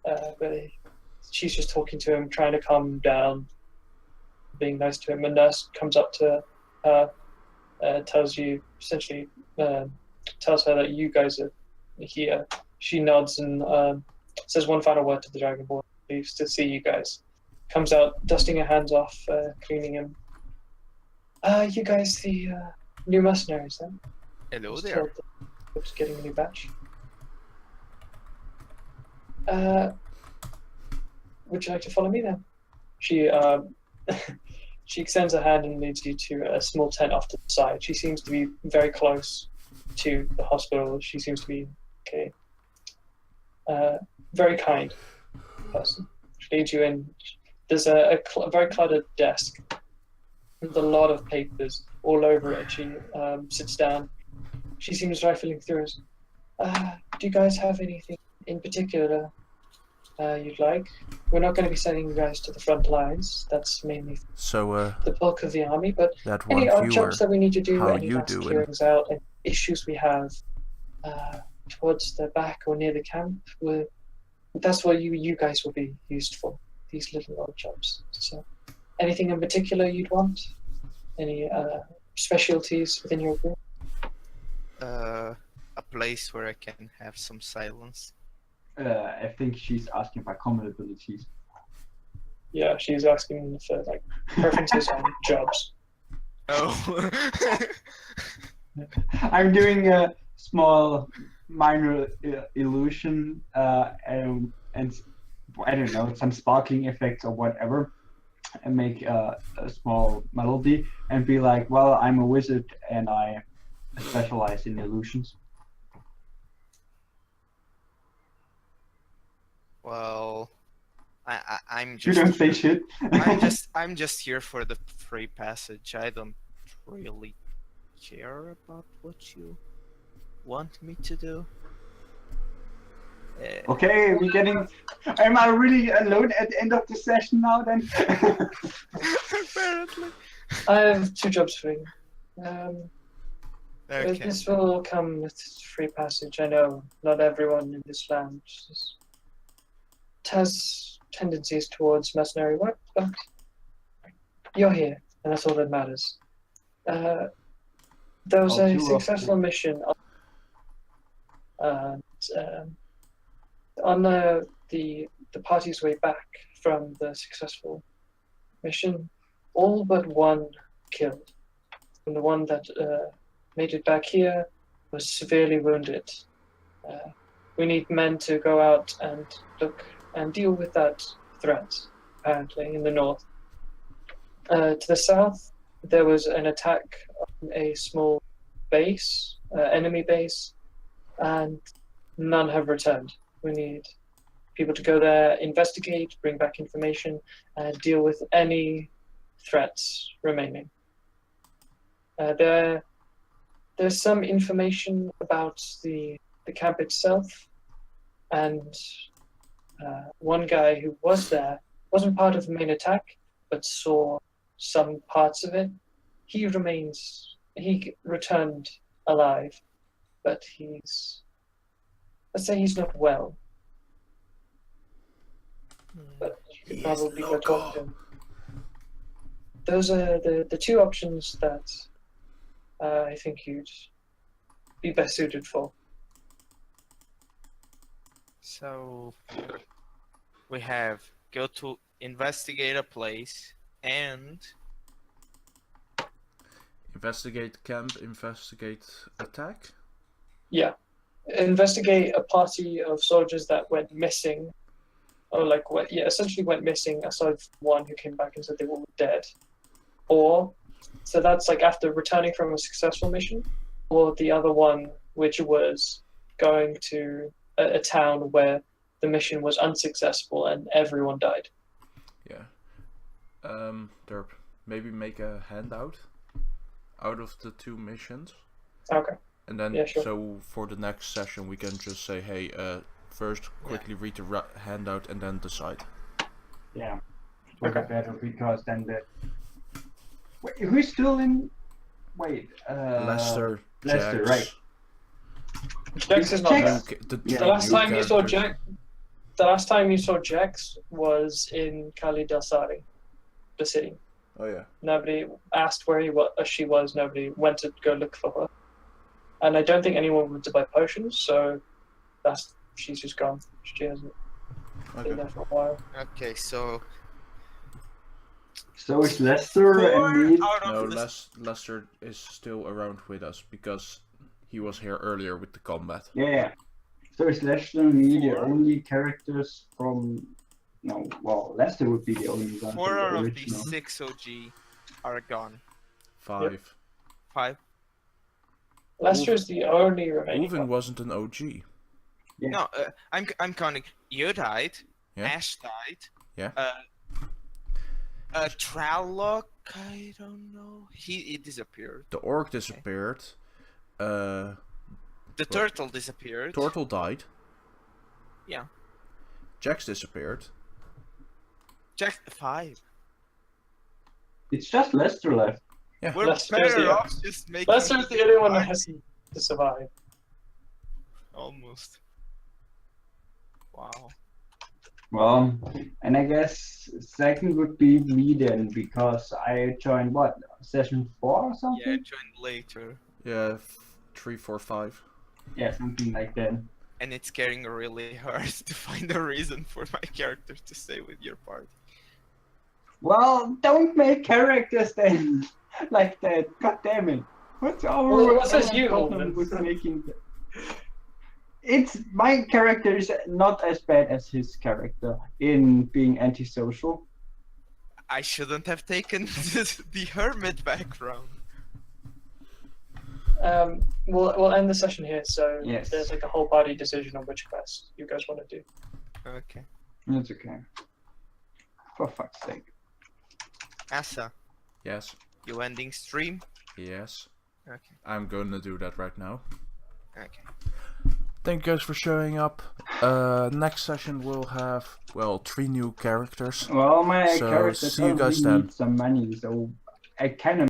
But she's just talking to him, trying to calm him down, being nice to him. A nurse comes up to her, tells her that you guys are here. She nods and says one final word to the dragonborn. Leaves to see you guys. Comes out, dusting her hands off, cleaning him. You guys, the new mercenaries then? Hello Just there. told that I was getting a new batch. Would you like to follow me then? She she extends her hand and leads you to a small tent off to the side. She seems to be very close to the hospital. She seems to be okay. Very kind person. She leads you in. There's a very cluttered desk with a lot of papers all over it. She sits down. She seems rifling through it. Do you guys have anything in particular you'd like? We're not going to be sending you guys to the front lines. That's mainly So, the bulk of the army. But that one any odd viewer, jobs that we need to do, how any you mass doing? clearings out, and issues we have towards the back or near the camp, that's what you guys will be used for. These little odd jobs. So, anything in particular you'd want? Any specialties within your group? A place where I can have some silence. I think she's asking about common abilities. Yeah, she's asking for like preferences on jobs. Oh. I'm doing a small minor illusion and I don't know, some sparkling effects or whatever, and make a small melody and be like, well, I'm a wizard and I specialize in illusions. Well, I'm You just don't say shit. I'm just here for the free passage. I don't really care about what you want me to do. Okay, we're getting. Am I really alone at the end of the session now then? Apparently. I have 2 jobs for you. Okay. This will come with free passage. I know not everyone in this land has tendencies towards mercenary work, but you're here, and that's all that matters. There was Oh, a 2 of successful 3. mission on the party's way back from the successful mission. All but one killed, and the one that made it back here was severely wounded. We need men to go out and look and deal with that threat, apparently, in the north. To the south, there was an attack on a small base, enemy base, and none have returned. We need people to go there, investigate, bring back information, and deal with any threats remaining. There's some information about the camp itself, and one guy who was there wasn't part of the main attack, but saw some parts of it. He returned alive, but let's say he's not well. But you could probably go talk to him. Those are the 2 options that I think you'd be best suited for. So we have go to investigate a place and Investigate camp, investigate attack. Yeah. Investigate a party of soldiers that went missing, or essentially went missing, aside from one who came back and said they were all dead. Or, so that's like after returning from a successful mission, or the other one, which was going to a town where the mission was unsuccessful and everyone died. Yeah. Derp, maybe make a handout out of the 2 missions. Okay. And then, Yeah, sure. so for the next session, we can just say, hey, first quickly read the handout and then decide. Yeah. Okay. Better because then the. Wait, who's still in? Wait. Lester, Lester, Jax. right? Jax is not Jax- there. Yeah. The last new time you saw characters. the last time you saw Jax was in Cali del Sari, the city. Oh yeah. Nobody asked where she was. Nobody went to go look for her. And I don't think anyone went to buy potions, so she's just gone. She hasn't been there for a while. okay, so So is Lester and me. No, Lester is still around with us because he was here earlier with the combat. Yeah. So is Lester and me the only characters from? No, well, Lester would be the only one 4 from out the of the original. 6 OG are gone. 5. 5. Lester's the only remaining Ulvin one. wasn't an OG. Yeah. No, I'm counting. You died. Yeah. Ash died. Yeah. Tralloc, I don't know. He disappeared. The orc disappeared. The turtle disappeared. Turtle died. Yeah. Jax disappeared. Jack 5. It's just Lester left. Yeah. We're Lester's better the- off just making. Lester's the only one that has to survive. Almost. Wow. Well, and I guess second would be me then, because I joined what, session 4 or Yeah, I something? joined later, Yeah. 3, 4, 5. Yeah, something like that. and it's getting really hard to find a reason for my character to stay with your party. Well, don't make characters then like that. God damn it! What's our Well, what says our you, problem Holman? with making? It's my character is not as bad as his character in being antisocial. I shouldn't have taken the hermit background. We'll end the session here. So Yes. there's like a whole party decision on which quest you guys want to do. Okay. That's okay. For fuck's sake. Asa, Yes. you ending stream? Yes. Okay. I'm gonna do that right now. Okay. Thank you guys for showing up. Next session we'll have, well, 3 new characters. Well, my So, character see you guys totally then. needs some money, so I kind of